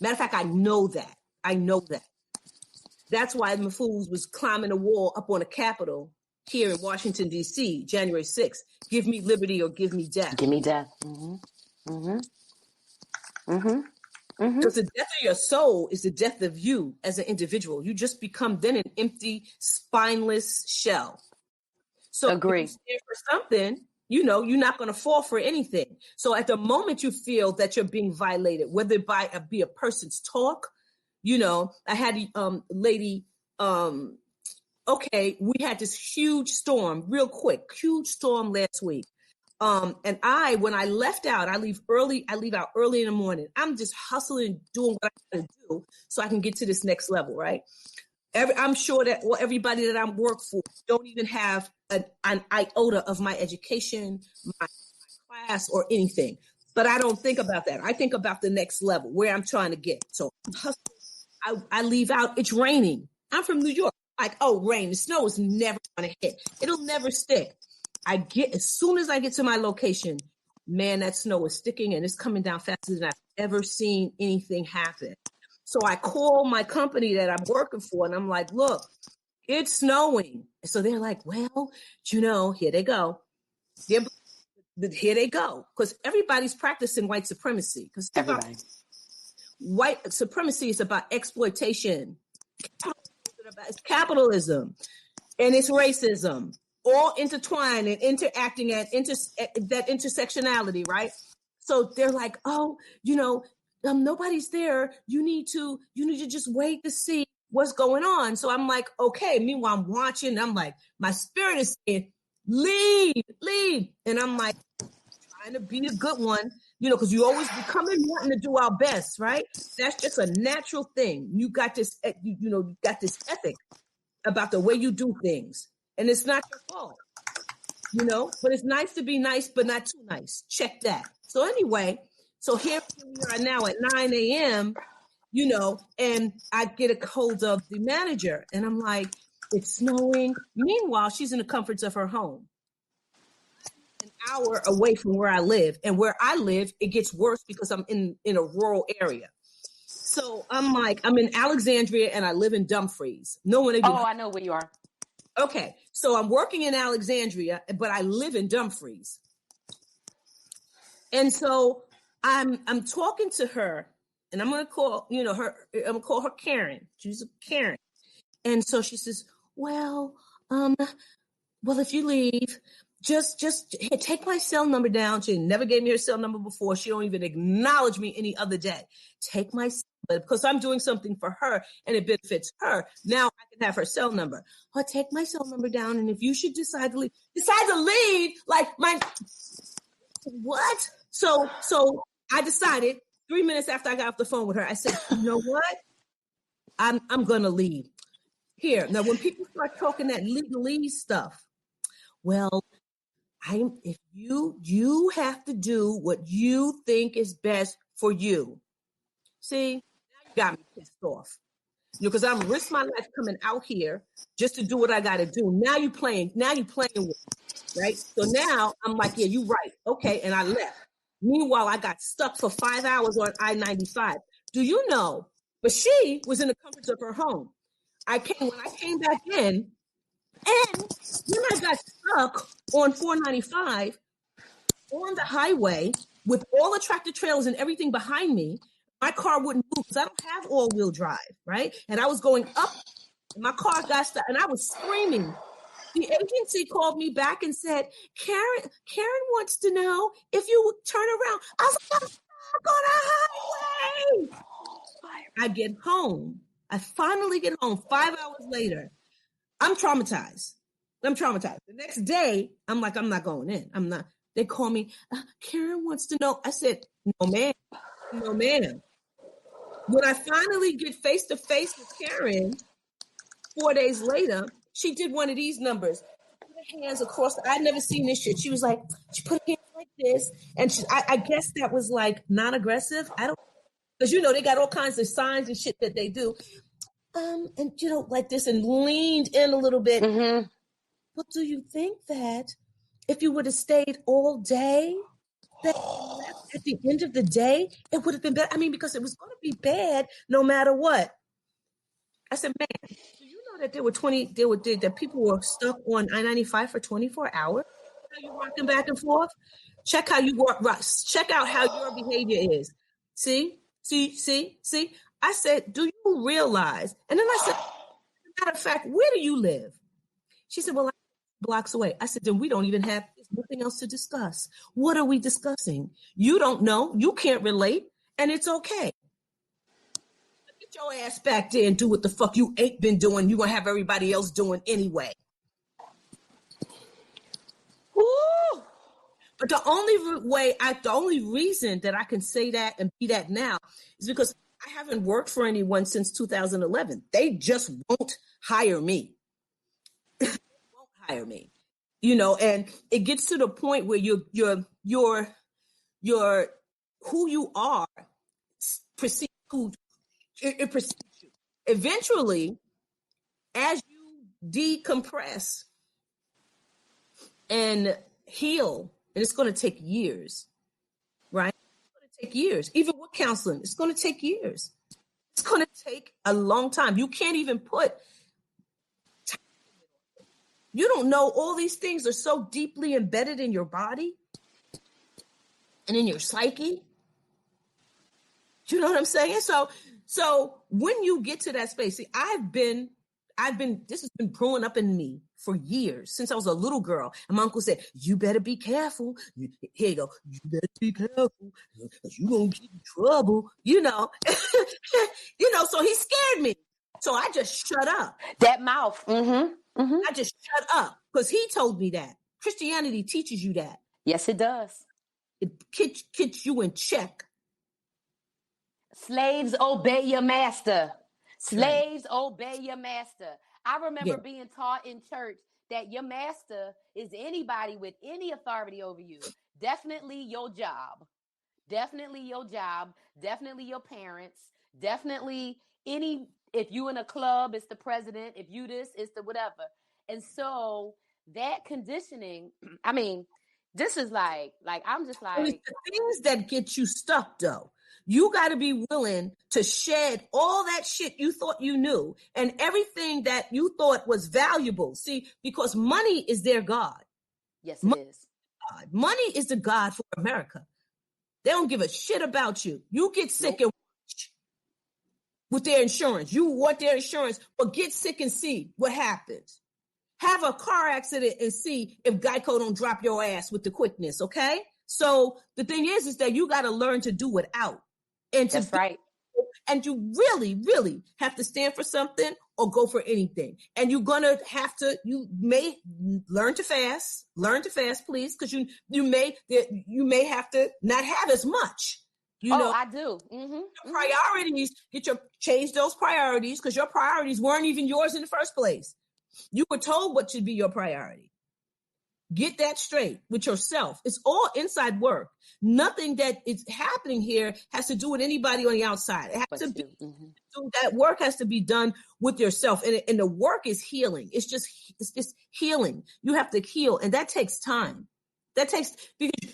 S3: Matter of fact, I know that. That's why Mahfouz was climbing a wall up on the Capitol here in Washington, D.C., January 6th. Give me liberty or give me death.
S2: Give me death. Mm-hmm. Mm-hmm. Mm-hmm.
S3: Because the death of your soul is the death of you as an individual. You just become then an empty, spineless shell. So
S2: Agree.
S3: if you stand for something, you're not going to fall for anything. So at the moment you feel that you're being violated, whether it be a person's talk, I had a lady, we had this huge storm last week. And when I left out, I leave out early in the morning. I'm just hustling, doing what I gotta do so I can get to this next level, right? I'm sure that everybody that I'm work for don't even have an iota of my education, my class, or anything. But I don't think about that. I think about the next level, where I'm trying to get. So I'm hustling. I leave out, it's raining. I'm from New York. Rain, the snow is never going to hit. It'll never stick. As soon as I get to my location, man, that snow is sticking and it's coming down faster than I've ever seen anything happen. So I call my company that I'm working for and I'm like, look, it's snowing. So they're like, well, here they go. Here they go. Because everybody's practicing white supremacy. Because white supremacy is about exploitation. It's capitalism and it's racism. All intertwined and interacting at that intersectionality, right? So they're like, nobody's there. You need to just wait to see what's going on. So I'm like, okay. Meanwhile, I'm watching. I'm like, my spirit is saying, leave. And I'm like, trying to be a good one, because you always be coming wanting to do our best, right? That's just a natural thing. You got this, you got this ethic about the way you do things. And it's not your fault, but it's nice to be nice, but not too nice. Check that. So anyway, So here we are now at 9 a.m., and I get a hold of the manager, and I'm like, it's snowing. Meanwhile, she's in the comforts of her home, an hour away from where I live. And where I live, it gets worse because I'm in a rural area. So I'm in Alexandria and I live in Dumfries. No one even.
S2: Oh, I know where you are.
S3: Okay, so I'm working in Alexandria, but I live in Dumfries. And so I'm talking to her, and I'm gonna call her. I'm gonna call her Karen. She's a Karen, and so she says, "Well, if you leave, just hey, take my cell number down." She never gave me her cell number before. She don't even acknowledge me any other day. Take my because I'm doing something for her and it benefits her. Now I can have her cell number. Or take my cell number down, and if you should decide to leave, like my what? So I decided 3 minutes after I got off the phone with her, I said, you know what? I'm gonna leave. Here now, when people start talking that legalese stuff, well, if you have to do what you think is best for you. See, now you got me pissed off. Because I'm risk my life coming out here just to do what I got to do. Now you playing with me, right? So now I'm like, yeah, you right. Okay, and I left. Meanwhile, I got stuck for 5 hours on I-95. Do you know? But she was in the comforts of her home. When I came back in, and when I got stuck on 495 on the highway with all the tractor trailers and everything behind me, my car wouldn't move because I don't have all-wheel drive, right? And I was going up, and my car got stuck, and I was screaming. The agency called me back and said, Karen wants to know if you would turn around. I was like, I'm stuck on a highway. I get home. I finally get home 5 hours later. I'm traumatized. The next day, I'm like, I'm not going in. I'm not. They call me, Karen wants to know. I said, no, ma'am. When I finally get face to face with Karen 4 days later, she did one of these numbers. Put her hands across. I'd never seen this shit. She was like, she put her hands like this. And I guess that was like non-aggressive. I don't, because they got all kinds of signs and shit that they do. And like this, and leaned in a little bit.
S2: Mm-hmm.
S3: Well, do you think that if you would have stayed all day, that at the end of the day, it would have been better? I mean, because it was going to be bad no matter what. I said, man, do you know that that people were stuck on I-95 for 24 hours? How you rocking back and forth? Check how you work. Check out how your behavior is. See. I said, do you realize? And then I said, matter of fact, where do you live? She said, well, I'm blocks away. I said, then we don't even have nothing else to discuss. What are we discussing? You don't know. You can't relate. And it's okay. Get your ass back there and do what the fuck you ain't been doing. You're going to have everybody else doing anyway. Woo! But the only reason that I can say that and be that now is because I haven't worked for anyone since 2011. They just won't hire me. And it gets to the point where you're who you are precedes it precedes you. Eventually, as you decompress and heal, and it's going to take years, right? It's going to take years. Even with counseling, it's going to take years. It's going to take a long time. You can't even put time. You don't know all these things are so deeply embedded in your body and in your psyche. You know what I'm saying? So when you get to that space, see, this has been growing up in me for years, since I was a little girl. And my uncle said, you better be careful. Here you go. You better be careful. You're going to get in trouble. So he scared me. So I just shut up.
S2: That mouth. Mm-hmm. Mm-hmm.
S3: I just shut up because he told me that. Christianity teaches you that.
S2: Yes, it does.
S3: It keeps you in check.
S2: Slaves obey your master. Slaves obey your master. I remember being taught in church that your master is anybody with any authority over you. Definitely your job. definitely your job, definitely your parents, definitely if you in a club, it's the president. If you this, it's the whatever. And so that conditioning, I mean, this is I'm just
S3: It's
S2: like,
S3: the things that get you stuck, though. You got to be willing to shed all that shit you thought you knew and everything that you thought was valuable. See, because money is their God.
S2: yes, it is.
S3: Money is the God for America. They don't give a shit about you. You get sick and watch with their insurance. You want their insurance, but get sick and see what happens. Have a car accident and see if Geico don't drop your ass with the quickness, okay? So the thing is that you got to learn to do without. And
S2: That's right.
S3: And you really, really have to stand for something or go for anything. And you're going to have to, you may learn to fast, please, because you may have to not have as much.
S2: I do.
S3: Priorities, change those priorities because your priorities weren't even yours in the first place. You were told what should be your priority. Get that straight with yourself. It's all inside work. Nothing that is happening here has to do with anybody on the outside. It has to be, that work has to be done with yourself. And the work is healing. It's just healing. You have to heal. And that takes time. Because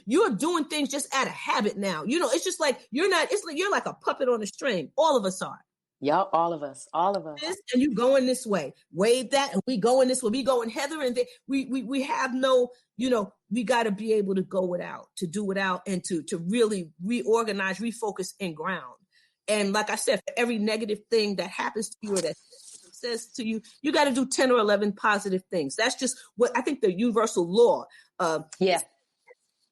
S3: you're doing things just out of habit now. It's just like you're like a puppet on a string. All of us are.
S2: Yep, all of us.
S3: And you going this way, wave that, and we going this way. We going Heather, and we have no, we got to be able to to do without, and to really reorganize, refocus, and ground. And like I said, for every negative thing that happens to you or that says to you, you got to do 10 or 11 positive things. That's just what I think the universal law.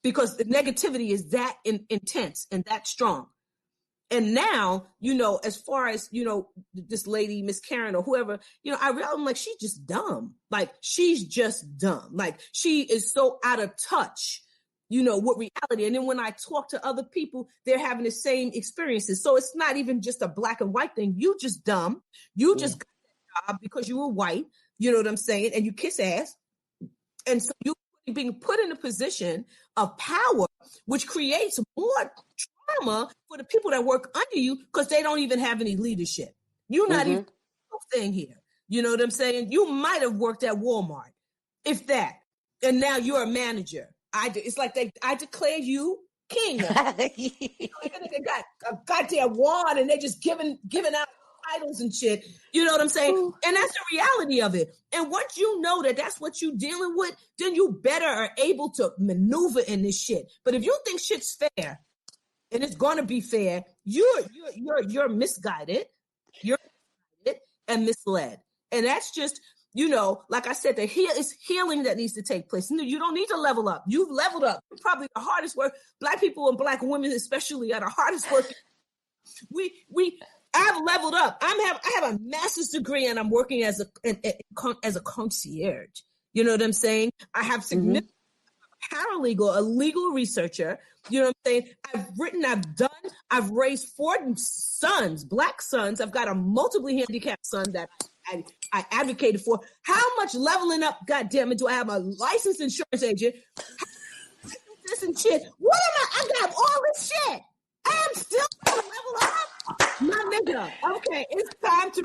S3: Because the negativity is that intense and that strong. And now, as far as, this lady, Miss Karen or whoever, I'm like, she's just dumb. Like, she's just dumb. Like, she is so out of touch, with reality. And then when I talk to other people, they're having the same experiences. So it's not even just a black and white thing. You just dumb. You just got that job because you were white. You know what I'm saying? And you kiss ass. And so you being put in a position of power, which creates more trauma for the people that work under you because they don't even have any leadership. You're not even a thing here. You know what I'm saying? You might have worked at Walmart, if that, and now you're a manager. It's like I declare you king. They got a goddamn wand and they're just giving out titles and shit. You know what I'm saying? Ooh. And that's the reality of it. And once you know that that's what you're dealing with, then you better are able to maneuver in this shit. But if you think shit's fair and it's going to be fair, you're misguided, you're misguided and misled. And that's just, like I said, it's healing that needs to take place. You don't need to level up. You've leveled up. Probably the hardest work. Black people and black women especially are the hardest work. I've leveled up. I have a master's degree and I'm working as a concierge. You know what I'm saying? I have significant paralegal, a legal researcher. You know what I'm saying? I've raised 4 sons, black sons. I've got a multiply handicapped son that I advocated for. How much leveling up, goddamn it, do I have? A licensed insurance agent? This and shit. What am I got all this shit. I am still going to level up. My nigga, okay, it's time to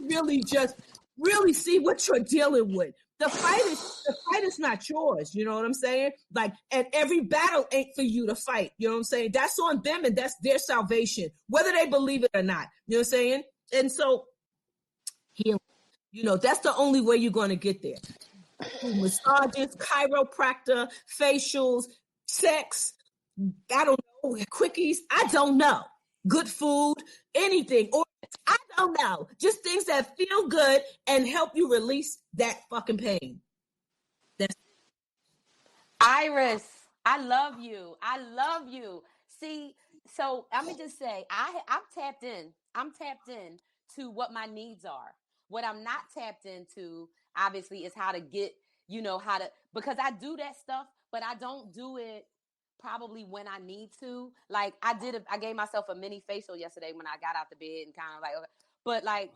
S3: really see what you're dealing with. The fight is not yours. You know what I'm saying? Like, and every battle ain't for you to fight. You know what I'm saying? That's on them and that's their salvation, whether they believe it or not. You know what I'm saying? And so, healing, that's the only way you're going to get there. Massages, chiropractor, facials, sex, I don't know, quickies, I don't know. Good food, anything, or I don't know, just things that feel good and help you release that fucking pain.
S2: Iris, I love you. See, so let me just say, I'm tapped in to what my needs are. What I'm not tapped into, obviously, is how to get, because I do that stuff, but I don't do it probably when I need to. Like I gave myself a mini facial yesterday when I got out the bed and kind of like, okay. But like,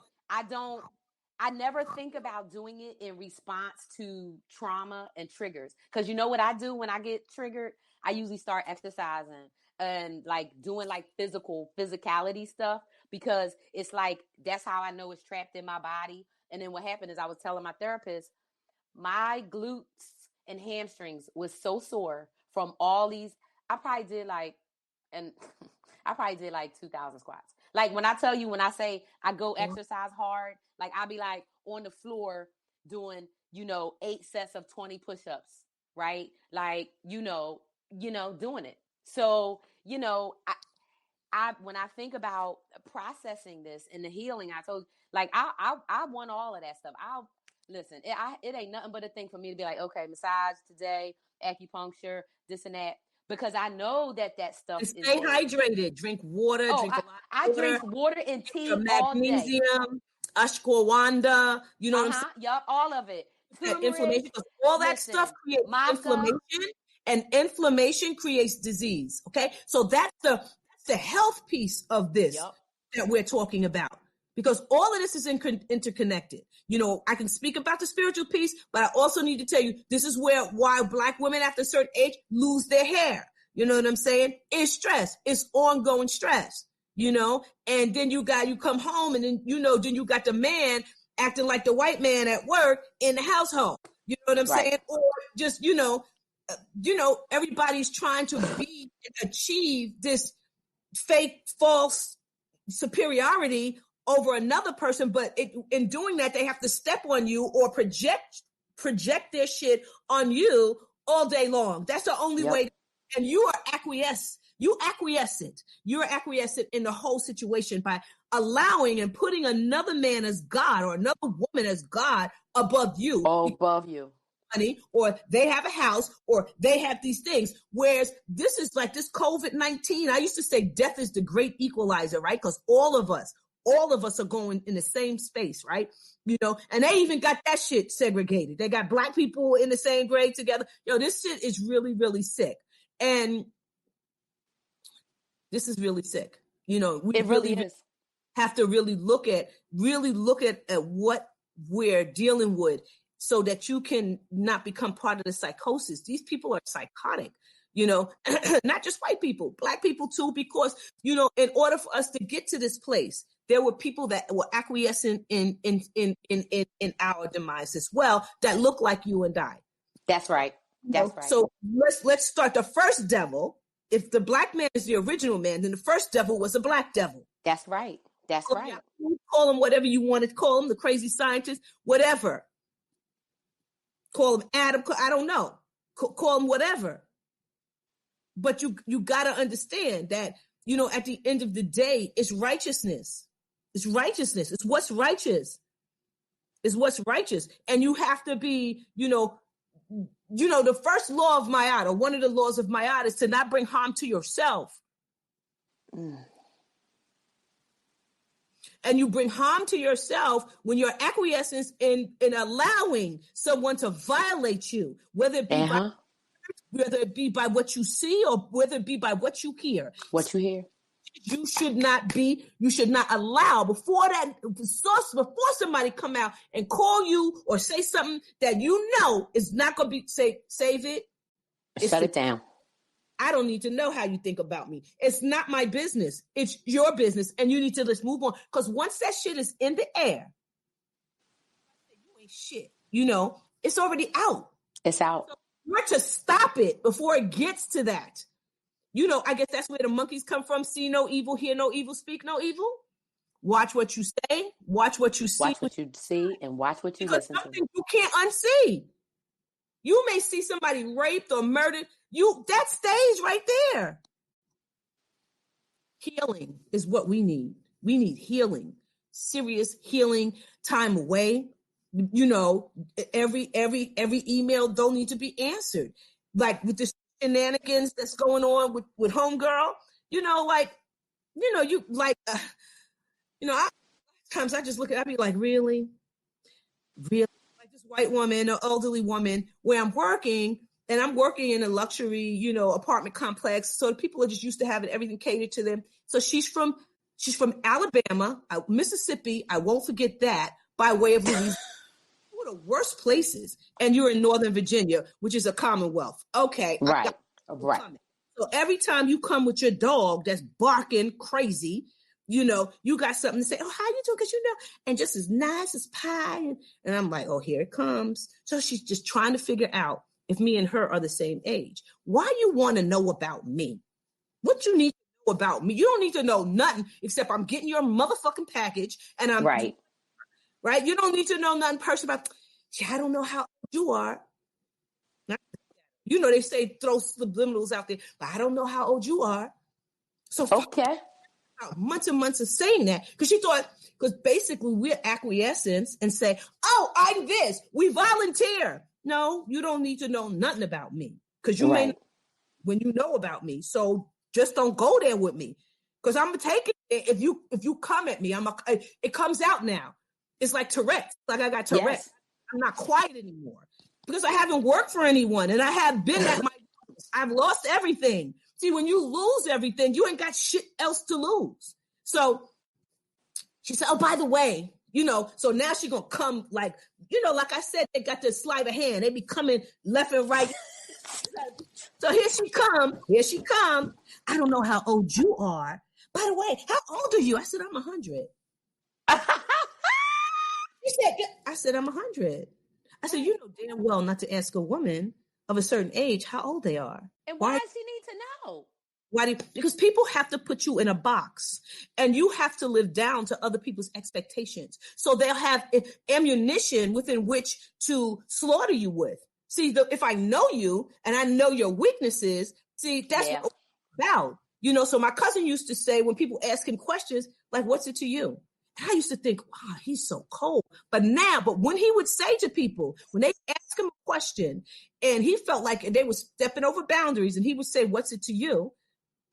S2: I never think about doing it in response to trauma and triggers. Cause you know what I do when I get triggered? I usually start exercising and like doing like physicality stuff, because it's like, that's how I know it's trapped in my body. And then what happened is, I was telling my therapist, my glutes and hamstrings was so sore from all these. I probably did like, and I probably did like 2,000 squats. Like when I tell you, when I say I go exercise hard, like I'll be like on the floor doing, 8 sets of 20 push-ups, right? Like, doing it. So, I when I think about processing this and the healing, I told, like, I want all of that stuff. Listen, it ain't nothing but a thing for me to be like, okay, massage today, acupuncture, this and that, because I know that stuff is
S3: stay hydrated. Drink water.
S2: Oh,
S3: drink a lot
S2: I
S3: of water.
S2: drink water and tea
S3: Your
S2: all day.
S3: magnesium, ashwagandha. You know what I'm saying?
S2: Yup, all of it.
S3: Inflammation, because all that stuff creates inflammation, and inflammation creates disease. Okay, so that's the health piece of this that we're talking about, because all of this is interconnected. I can speak about the spiritual piece, but I also need to tell you, this is why Black women after a certain age lose their hair. You know what I'm saying? It's stress. It's ongoing stress. And then you come home, and then then you got the man acting like the white man at work in the household. You know what I'm saying? Or just, everybody's trying to be and achieve this fake, false superiority over another person. But in doing that, they have to step on you or project their shit on you all day long. That's the only way. And you are acquiescent. You're acquiescent in the whole situation by allowing and putting another man as God or another woman as God above you.
S2: Above you.
S3: Money, or they have a house, or they have these things. Whereas this is like this COVID-19. I used to say death is the great equalizer, right? Because all of us are going in the same space, right? And they even got that shit segregated. They got Black people in the same grade together. This shit is really, really sick. And this is really sick. We
S2: it really is.
S3: Have to really look at what we're dealing with, so that you can not become part of the psychosis. These people are psychotic, not just white people, Black people too, because, in order for us to get to this place, there were people that were acquiescent in our demise as well, that look like you and I.
S2: That's right. That's right.
S3: So let's start. The first devil, if the Black man is the original man, then the first devil was a Black devil.
S2: That's right. That's right.
S3: Call him whatever you want to call him, the crazy scientist, whatever. Call him Adam. I don't know. Call him whatever. But you got to understand that, at the end of the day, it's righteousness. It's righteousness. It's what's righteous. It's what's righteous. And you have to be, the first law of Ma'at, or one of the laws of Ma'at, is to not bring harm to yourself. And you bring harm to yourself when you're acquiescence in allowing someone to violate you, whether it be by what you see, or whether it be by what you hear.
S2: What you hear.
S3: You should not allow before somebody come out and call you or say something that is not going to be, save it.
S2: Shut it down.
S3: I don't need to know how you think about me. It's not my business. It's your business. And you need to just move on. Because once that shit is in the air, you ain't shit. It's already out.
S2: It's out.
S3: So you're to stop it before it gets to that. I guess that's where the monkeys come from. See no evil, hear no evil, speak no evil. Watch what you say. Watch what you see.
S2: Watch what you see, and watch what you listen to.
S3: Something you can't unsee. You may see somebody raped or murdered. That stays right there. Healing is what we need. We need healing, serious healing, time away. Every email don't need to be answered. Like with the shenanigans that's going on with homegirl, sometimes I just look at, I be like, really? Like this white woman, an elderly woman, where I'm working in a luxury, apartment complex. So the people are just used to having everything catered to them. So she's from Alabama, Mississippi. I won't forget that, by way of Louisiana. One of the worst places. And you're in Northern Virginia, which is a Commonwealth. Okay.
S2: Right.
S3: So So every time you come with your dog that's barking crazy, you got something to say. Oh, how you doing? Because and just as nice as pie. And I'm like, oh, here it comes. So she's just trying to figure out if me and her are the same age. Why you want to know about me? What you need to know about me? You don't need to know nothing except I'm getting your motherfucking package and I'm
S2: right.
S3: You don't need to know nothing personal about. I don't know how old you are. They say throw subliminals out there, but I don't know how old you are. So
S2: okay.
S3: Months and months of saying that because she thought, because basically we're acquiescence and say, oh, I'm this. We volunteer. No, you don't need to know nothing about me because you may know when you know about me. So just don't go there with me because I'm gonna take it. If you come at me, it comes out now. It's like Tourette's. Like I got Tourette's. Yes. I'm not quiet anymore because I haven't worked for anyone and I have been at my. I've lost everything. See, when you lose everything, you ain't got shit else to lose. So she said, oh, by the way, so now she's going to come like I said, they got the sleight of hand. They be coming left and right. So here she come. I don't know how old you are. By the way, how old are you? I said, I'm 100. I said, I'm 100. I said, you know damn well not to ask a woman of a certain age how old they are.
S2: And why does he need to know?
S3: Because people have to put you in a box and you have to live down to other people's expectations. So they'll have ammunition within which to slaughter you with. See, if I know you and I know your weaknesses, see, that's what it's about. So my cousin used to say when people ask him questions, like, what's it to you? And I used to think, wow, he's so cold. But when he would say to people, when they ask him a question and he felt like they were stepping over boundaries and he would say, what's it to you?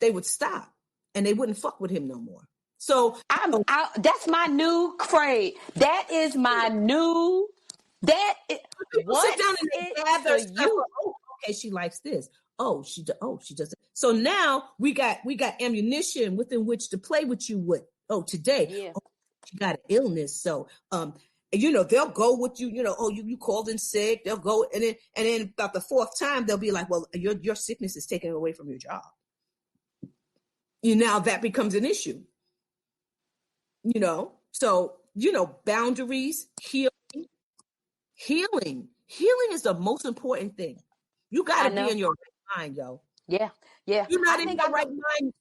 S3: They would stop and they wouldn't fuck with him no more. So
S2: that's my new craze. That is my new.
S3: People sit down and they gather stuff. Oh, okay, she likes this. Oh, she doesn't. So now we got ammunition within which to play with you with. Oh, today, she got an illness. So they'll go with you. You called in sick. They'll go and then about the fourth time they'll be like, well, your sickness is taken away from your job. Now that becomes an issue, so, boundaries, healing is the most important thing. You got to be in your right mind, yo.
S2: Yeah. Yeah.
S3: You're not in your right mind.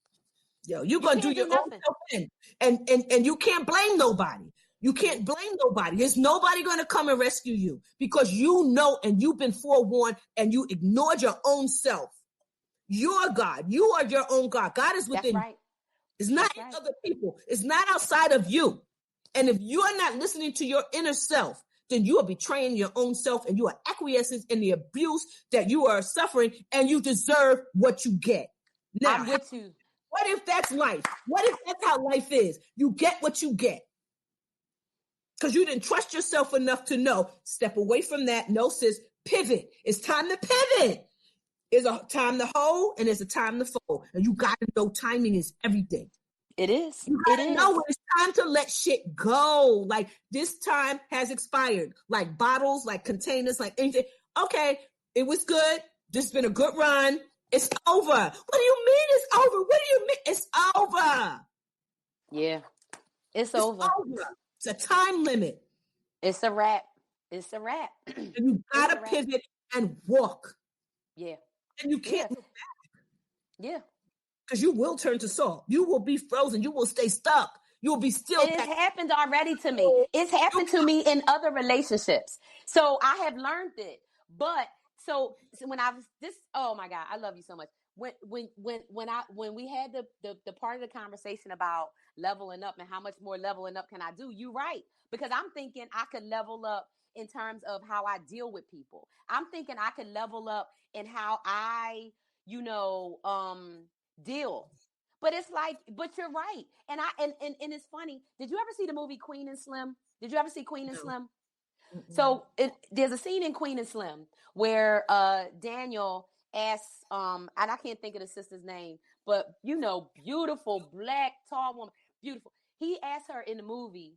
S3: Yo, you're going to do your own thing. And you can't blame nobody. You can't blame nobody. There's nobody going to come and rescue you because and you've been forewarned and you ignored your own self. You're God. You are your own God. God is within you. It's not in other people. It's not outside of you. And if you are not listening to your inner self, then you are betraying your own self and you are acquiescing in the abuse that you are suffering and you deserve what you get. Now,
S2: I'm with you.
S3: What if that's life? What if that's how life is? You get what you get. Because you didn't trust yourself enough to know. Step away from that. No, sis, pivot. It's time to pivot. There's a time to hold and there's a time to fold. And you got to know timing is everything.
S2: It is.
S3: You got to know when it's time to let shit go. Like this time has expired. Like bottles, like containers, like anything. Okay, it was good. This has been a good run. It's over. What do you mean it's over? What do you mean it's over?
S2: Yeah, it's over.
S3: It's a time limit.
S2: It's a wrap. It's a wrap.
S3: And you got to pivot and walk.
S2: Yeah.
S3: And you can't look back.
S2: Yeah.
S3: Because you will turn to salt. You will be frozen. You will stay stuck. You will be still.
S2: It has happened already to me. It's happened to me in other relationships. So I have learned it. But so when I was oh my God, I love you so much. When we had the part of the conversation about leveling up and how much more leveling up can I do? You're right. Because I'm thinking I could level up in terms of how I deal with people. I'm thinking I could level up in how I, deal. But it's like, but you're right. And it's funny. Did you ever see the movie Queen and Slim? Did you ever see Queen and Slim? Mm-mm. So there's a scene in Queen and Slim where Daniel asks, and I can't think of the sister's name, but beautiful, black, tall woman, beautiful. He asked her in the movie,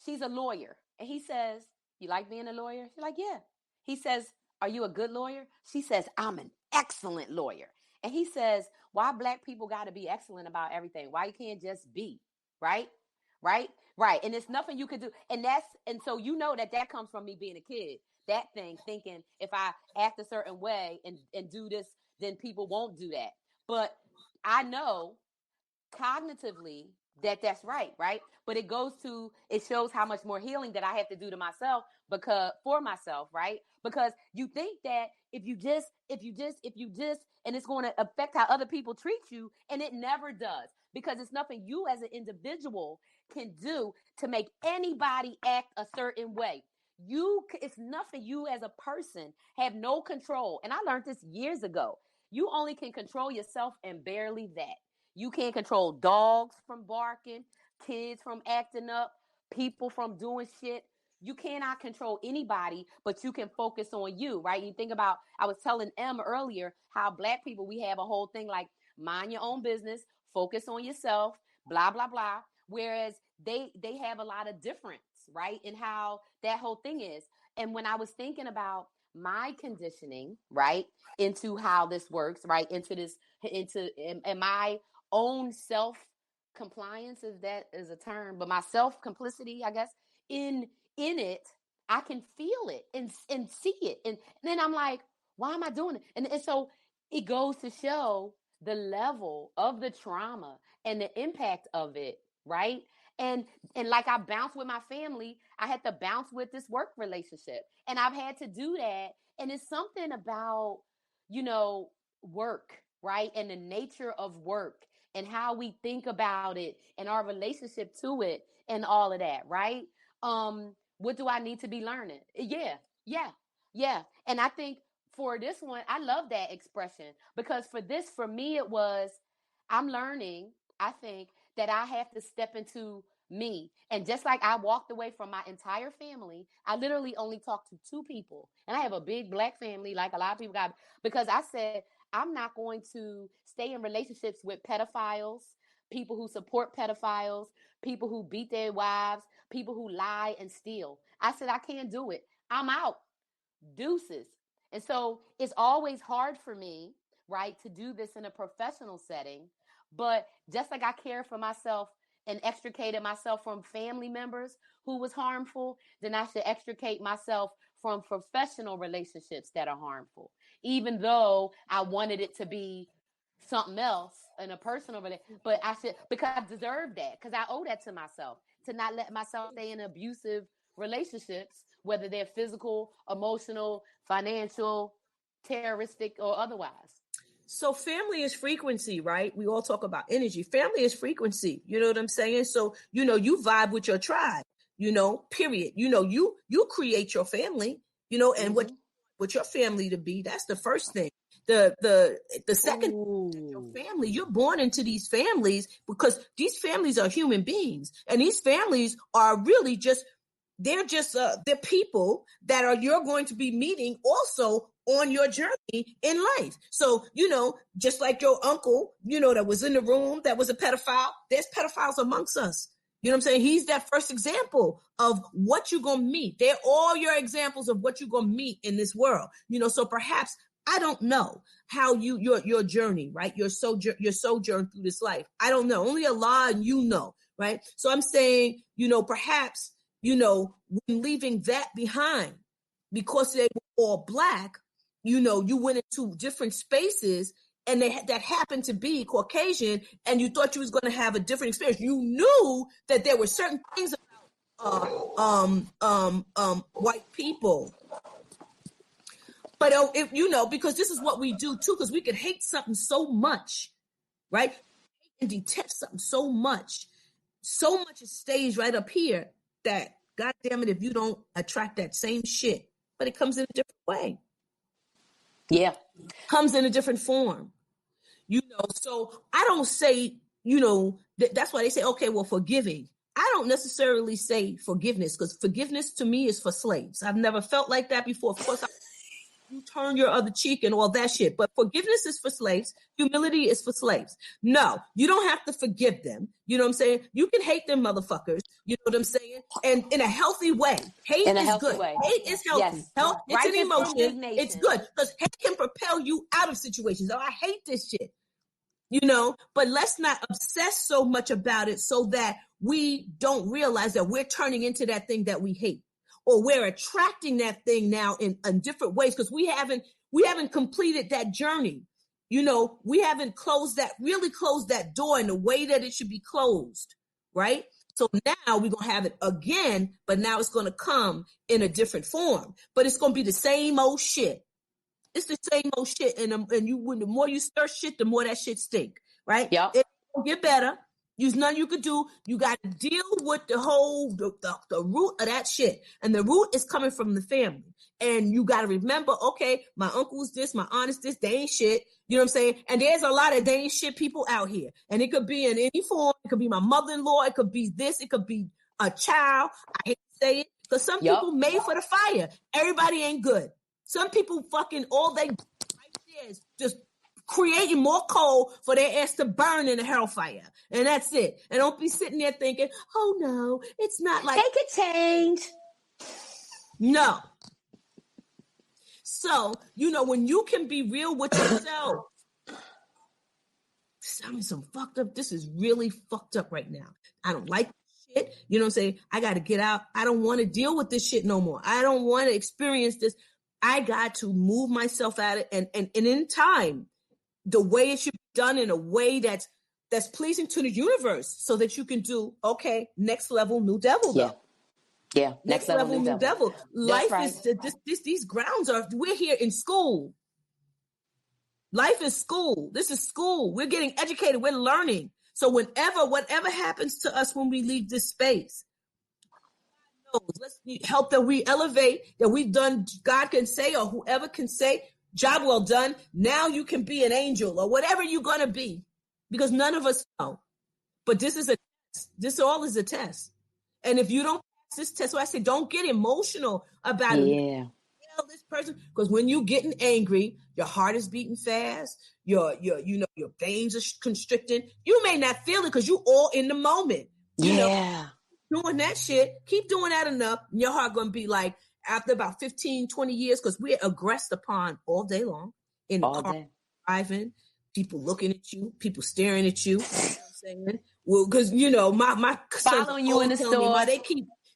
S2: she's a lawyer. And he says, you like being a lawyer? She's like, yeah. He says, are you a good lawyer? She says, I'm an excellent lawyer. And he says, why black people got to be excellent about everything? Why you can't just be, right? Right? Right. And it's nothing you could do. And so you know that comes from me being a kid. That thing, thinking if I act a certain way and do this, then people won't do that. But I know cognitively that's right, but it shows how much more healing that I have to do to myself for myself, right? Because you think that if you just and it's going to affect how other people treat you, and it never does, because it's nothing you as an individual can do to make anybody act a certain way. It's nothing you as a person have no control. And I learned this years ago. You only can control yourself, and barely that. You can't control dogs from barking, kids from acting up, people from doing shit. You cannot control anybody, but you can focus on you, right? You think about, I was telling Em earlier how black people, we have a whole thing like mind your own business, focus on yourself, blah, blah, blah. Whereas they have a lot of difference, right? In how that whole thing is. And when I was thinking about my conditioning, right, into how this works, right, into my own self compliance, if that is a term, but my self complicity, I guess, in it, I can feel it and see it. And then I'm like, why am I doing it? And so it goes to show the level of the trauma and the impact of it, right? And like I bounced with my family, I had to bounce with this work relationship. And I've had to do that. And it's something about, work, right? And the nature of work and how we think about it and our relationship to it and all of that, right? What do I need to be learning? Yeah. And I think for this one, I love that expression, because for me, it was, I'm learning, I think, that I have to step into me. And just like I walked away from my entire family, I literally only talked to 2 people. And I have a big black family, like a lot of people got, because I said, I'm not going to stay in relationships with pedophiles, people who support pedophiles, people who beat their wives, people who lie and steal. I said, I can't do it. I'm out. Deuces. And so it's always hard for me, right, to do this in a professional setting. But just like I care for myself and extricated myself from family members who was harmful, then I should extricate myself from professional relationships that are harmful, even though I wanted it to be something else in a personal relationship. But I should, because I deserve that, because I owe that to myself, to not let myself stay in abusive relationships, whether they're physical, emotional, financial, terroristic, or otherwise.
S3: So family is frequency, right? We all talk about energy. Family is frequency. You know what I'm saying? So, you vibe with your tribe, period. You create your family, and what your family to be. That's the first thing. The second, your family, you're born into these families because these families are human beings, and these families are really they're people that you're going to be meeting also on your journey in life. So, just like your uncle, that was in the room, that was a pedophile, there's pedophiles amongst us. You know what I'm saying? He's that first example of what you're going to meet. They're all your examples of what you're going to meet in this world. So perhaps, I don't know how your journey, right? Your sojourn through this life. I don't know. Only Allah and right? So I'm saying, perhaps, when leaving that behind, because they were all Black, you went into different spaces and that happened to be Caucasian, and you thought you was going to have a different experience. You knew that there were certain things about white people. But because this is what we do too, because we can hate something so much, right? And detest something so much it stays right up here that, God damn it, if you don't attract that same shit, but it comes in a different way.
S2: Yeah.
S3: Comes in a different form. So I don't say, that's why they say, okay, well, forgiving. I don't necessarily say forgiveness, because forgiveness to me is for slaves. I've never felt like that before. Of course, you turn your other cheek and all that shit. But forgiveness is for slaves. Humility is for slaves. No, you don't have to forgive them. You know what I'm saying? You can hate them motherfuckers. You know what I'm saying? And in a healthy way. Hate is good.
S2: Way.
S3: Hate is healthy.
S2: Yes.
S3: It's an emotion.
S2: Indignation.
S3: It's good because hate can propel you out of situations. Oh, I hate this shit. You know, but let's not obsess so much about it so that we don't realize that we're turning into that thing that we hate, or we're attracting that thing now in different ways because we haven't completed that journey. You know, we haven't really closed that door in the way that it should be closed, right? So now we're going to have it again, but now it's going to come in a different form, but it's going to be the same old shit. It's the same old shit, and the more you stir shit, the more that shit stink, right?
S2: Yep.
S3: It won't get better. There's nothing you could do. You got to deal with the root of that shit, and the root is coming from the family. And you got to remember, okay, my uncle's this, my aunt is this, they ain't shit. You know what I'm saying? And there's a lot of they ain't shit people out here, and it could be in any form. It could be my mother-in-law. It could be this. It could be a child. I hate to say it because some people made for the fire. Everybody ain't good. Some people fucking all they right there is just creating more coal for their ass to burn in a hellfire. And that's it. And don't be sitting there thinking, oh no, it's not like
S2: they could change.
S3: No. So, you know, when you can be real with yourself, I mean, this is really fucked up right now. I don't like shit. You know what I'm saying? I got to get out. I don't want to deal with this shit no more. I don't want to experience this. I got to move myself out of it, and in time, the way it should be done in a way that's pleasing to the universe, so that you can do next level, new devil though.
S2: Yeah.
S3: Next level, new devil. Life is these grounds we're here in school. Life is school. This is school. We're getting educated. We're learning. So whatever happens to us when we leave this space, let's help that we elevate, that we've done, God can say, or whoever can say, job well done. Now you can be an angel or whatever you're going to be, because none of us know. But this is a test. This all is a test. And if you don't pass this test, so I say, don't get emotional about it.
S2: Yeah.
S3: This person, because when you're getting angry, your heart is beating fast, your veins are constricting. You may not feel it because you all in the moment. You know, doing that shit, keep doing that enough, and your heart gonna be like, after about 15, 20 years, because we're aggressed upon all day long in the car, driving, people looking at you, people staring at you. You know what I'm saying? Well, because my
S2: following you in the store,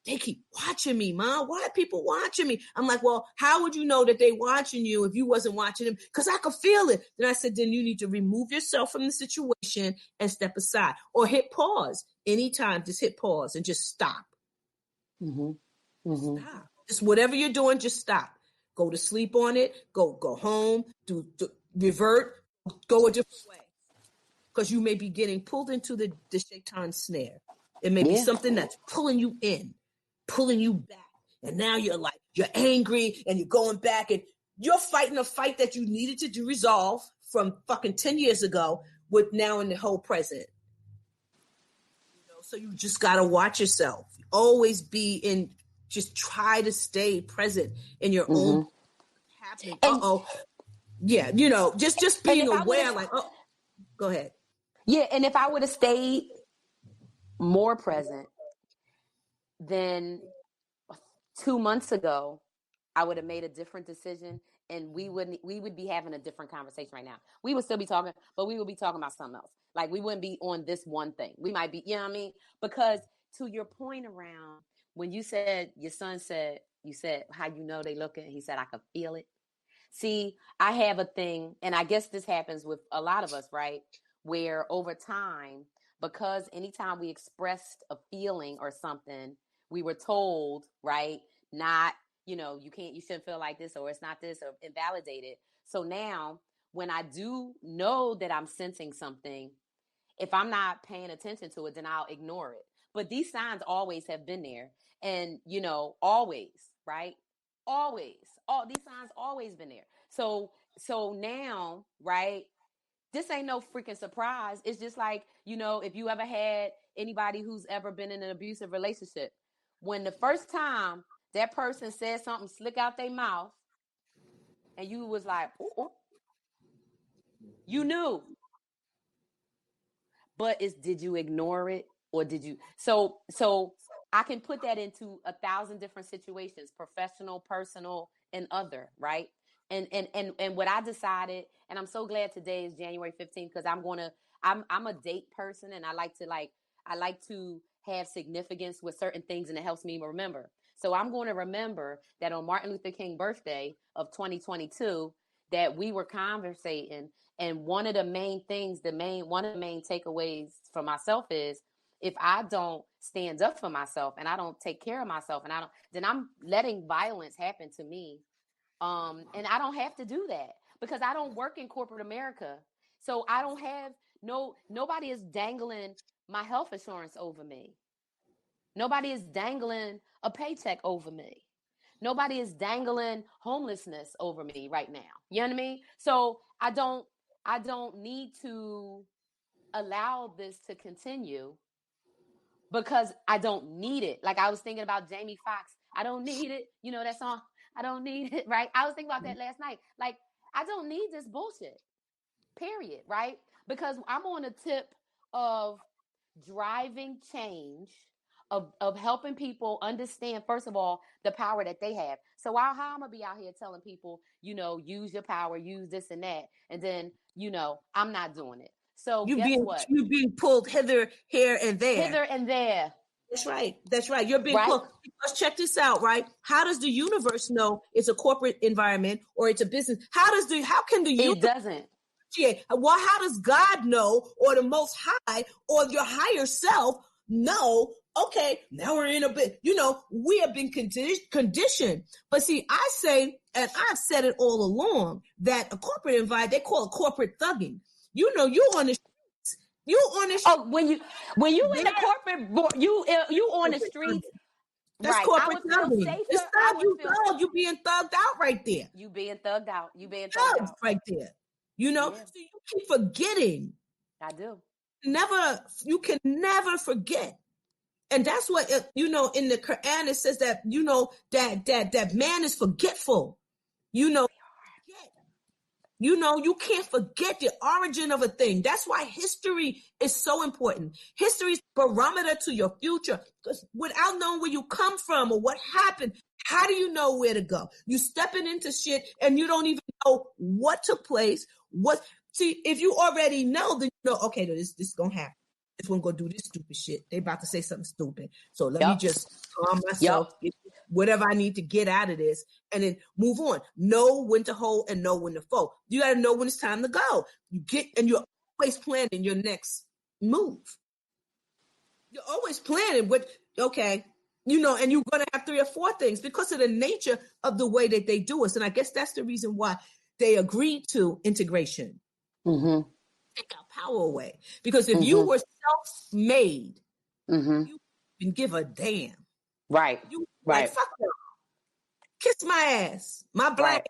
S3: they keep watching me, Mom. Why are people watching me? I'm like, well, how would you know that they watching you if you wasn't watching them? Because I could feel it. Then I said, then you need to remove yourself from the situation and step aside, or hit pause. Anytime, just hit pause and just stop. Stop. Just whatever you're doing, just stop. Go to sleep on it. Go home. Do revert. Go a different way. Because you may be getting pulled into the shaitan snare. It may be something that's pulling you in, pulling you back. And now you're angry and you're going back and you're fighting a fight that you needed to resolve from fucking 10 years ago with now in the whole present. So you just got to watch yourself. Always just try to stay present in your own happening. Yeah, just being aware, go ahead.
S2: Yeah, and if I would have stayed more present, then 2 months ago, I would have made a different decision, and we would be having a different conversation right now. We would still be talking, but we would be talking about something else. Like, we wouldn't be on this one thing. We might be, you know what I mean? Because to your point around when you said, your son said, you said, how you know they looking, he said, I could feel it. See, I have a thing, and I guess this happens with a lot of us, right? Where over time, because anytime we expressed a feeling or something, we were told, right, not, you shouldn't feel like this, or it's not this, or invalidate it. So now when I do know that I'm sensing something, if I'm not paying attention to it, then I'll ignore it. But these signs always have been there. And, always, right? Always. All these signs always been there. So now, right? This ain't no freaking surprise. It's just like, if you ever had anybody who's ever been in an abusive relationship, when the first time that person said something slick out their mouth, and you was like, ooh, ooh. You knew, but did you ignore it, or did you? So I can put that into 1,000 different situations: professional, personal, and other, right? And what I decided, and I'm so glad today is January 15th, because I'm a date person, and I like to have significance with certain things, and it helps me remember. So I'm going to remember that on Martin Luther King birthday of 2022, that we were conversating, and one of the main takeaways for myself is, if I don't stand up for myself and I don't take care of myself, and then I'm letting violence happen to me. And I don't have to do that, because I don't work in corporate America. So I don't have nobody is dangling my health insurance over me. Nobody is dangling a paycheck over me. Nobody is dangling homelessness over me right now. You know what I mean? So I don't need to allow this to continue, because I don't need it. Like, I was thinking about Jamie Foxx. I don't need it. You know that song? I don't need it, right? I was thinking about that last night. Like, I don't need this bullshit, period, right? Because I'm on a tip of driving change, of helping people understand, first of all, the power that they have. So how I'm going to be out here telling people, use your power, use this and that. And then, I'm not doing it. So guess what?
S3: You being pulled hither, here, and there.
S2: Hither and there.
S3: That's right. That's right. You're being
S2: right?
S3: pulled. Because check this out, right? How does the universe know it's a corporate environment or it's a business? How can the universe?
S2: It doesn't.
S3: Well, how does God know, or the Most High, or your higher self know? Okay, now we're in a bit, we have been conditioned. But see, I say, and I've said it all along, that a corporate environment, they call it corporate thugging. You on the streets. You on the streets.
S2: Oh, when you in the corporate, you on the streets.
S3: That's
S2: right.
S3: corporate
S2: I would feel
S3: thugging.
S2: safer.
S3: It's thug. You being thugged out right there.
S2: You being thugged out.
S3: Right there.
S2: Yeah.
S3: So you keep forgetting.
S2: I do.
S3: You can never forget. And that's what, in the Quran, it says that, that man is forgetful. You can't forget the origin of a thing. That's why history is so important. History is barometer to your future. Because without knowing where you come from or what happened, how do you know where to go? You stepping into shit and you don't even know what took place. See, if you already know, then you know, okay, this is gonna happen. This one gonna do this stupid shit. They about to say something stupid. So let me just calm myself, get whatever I need to get out of this, and then move on. Know when to hold and know when to fold. You gotta know when it's time to go. You're always planning your next move. You're always planning and you're gonna have 3 or 4 things because of the nature of the way that they do us. And I guess that's the reason why they agreed to integration.
S2: Mm-hmm.
S3: Take our power away. Because if you were self-made, you wouldn't give a damn.
S2: Right.
S3: You
S2: right.
S3: Like, fuck them. Kiss my ass. My black.
S2: Right.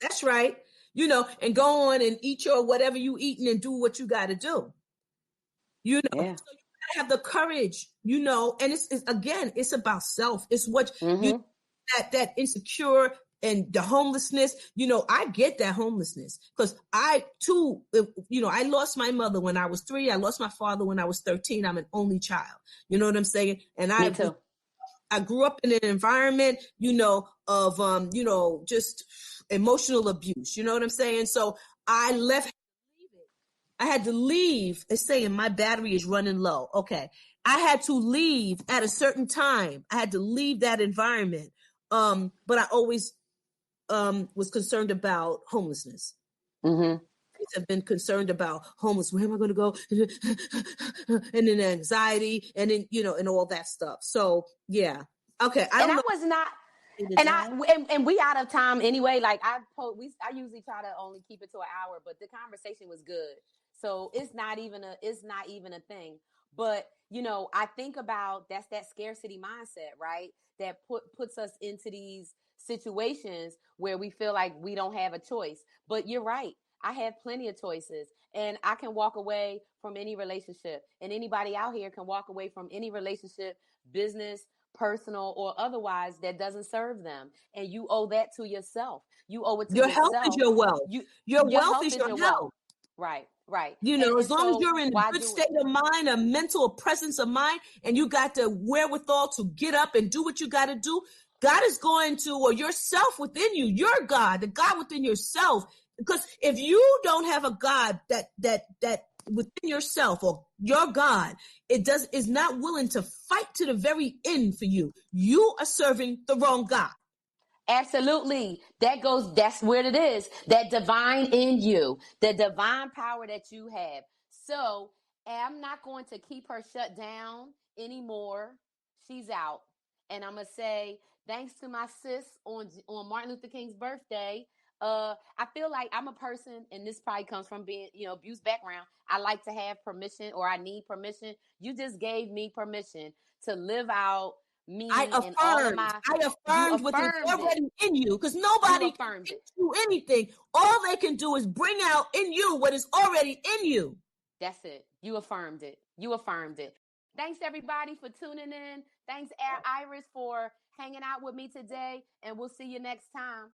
S3: That's right. And go on and eat your whatever you eating and do what you got to do.
S2: Yeah.
S3: So you gotta have the courage, and it's about self. It's what that insecure and the homelessness, I get that homelessness because I too, I lost my mother when I was 3. I lost my father when I was 13. I'm an only child. You know what I'm saying? And
S2: Me too.
S3: I grew up in an environment, of, just emotional abuse. You know what I'm saying? So I had to leave. It's saying my battery is running low. Okay. I had to leave at a certain time. I had to leave that environment. But I always was concerned about homelessness. Have been concerned about homeless. Where am I going to go? And then anxiety, and then and all that stuff. So yeah, okay.
S2: And we out of time anyway. Like I usually try to only keep it to an hour, but the conversation was good, so it's not even a thing. But I think about that scarcity mindset, right? That puts us into these situations where we feel like we don't have a choice. But you're right. I have plenty of choices, and I can walk away from any relationship, and anybody out here can walk away from any relationship, business, personal or otherwise, that doesn't serve them. And you owe that to yourself. You owe it to
S3: Your health is
S2: yourself.
S3: your wealth. Your wealth is your health.
S2: Right, right.
S3: As long as
S2: So
S3: you're in a good state of mind, a mental presence of mind, and you got the wherewithal to get up and do what you got to do, God is going to, or yourself within you, your God, the God within yourself. Because if you don't have a God that within yourself, or your God, is not willing to fight to the very end for you, you are serving the wrong God.
S2: Absolutely. That's where it is. That divine in you, the divine power that you have. So I'm not going to keep her shut down anymore. She's out. And I'm going to say, thanks to my sis on Martin Luther King's birthday. I feel like I'm a person, and this probably comes from being, abused background. I like to have permission, or I need permission. You just gave me permission to live out me and all of my.
S3: I affirmed what is already in you, because nobody can do anything. All they can do is bring out in you what is already in you.
S2: That's it. You affirmed it. You affirmed it. Thanks, everybody, for tuning in. Thanks, Iris, for hanging out with me today, and we'll see you next time.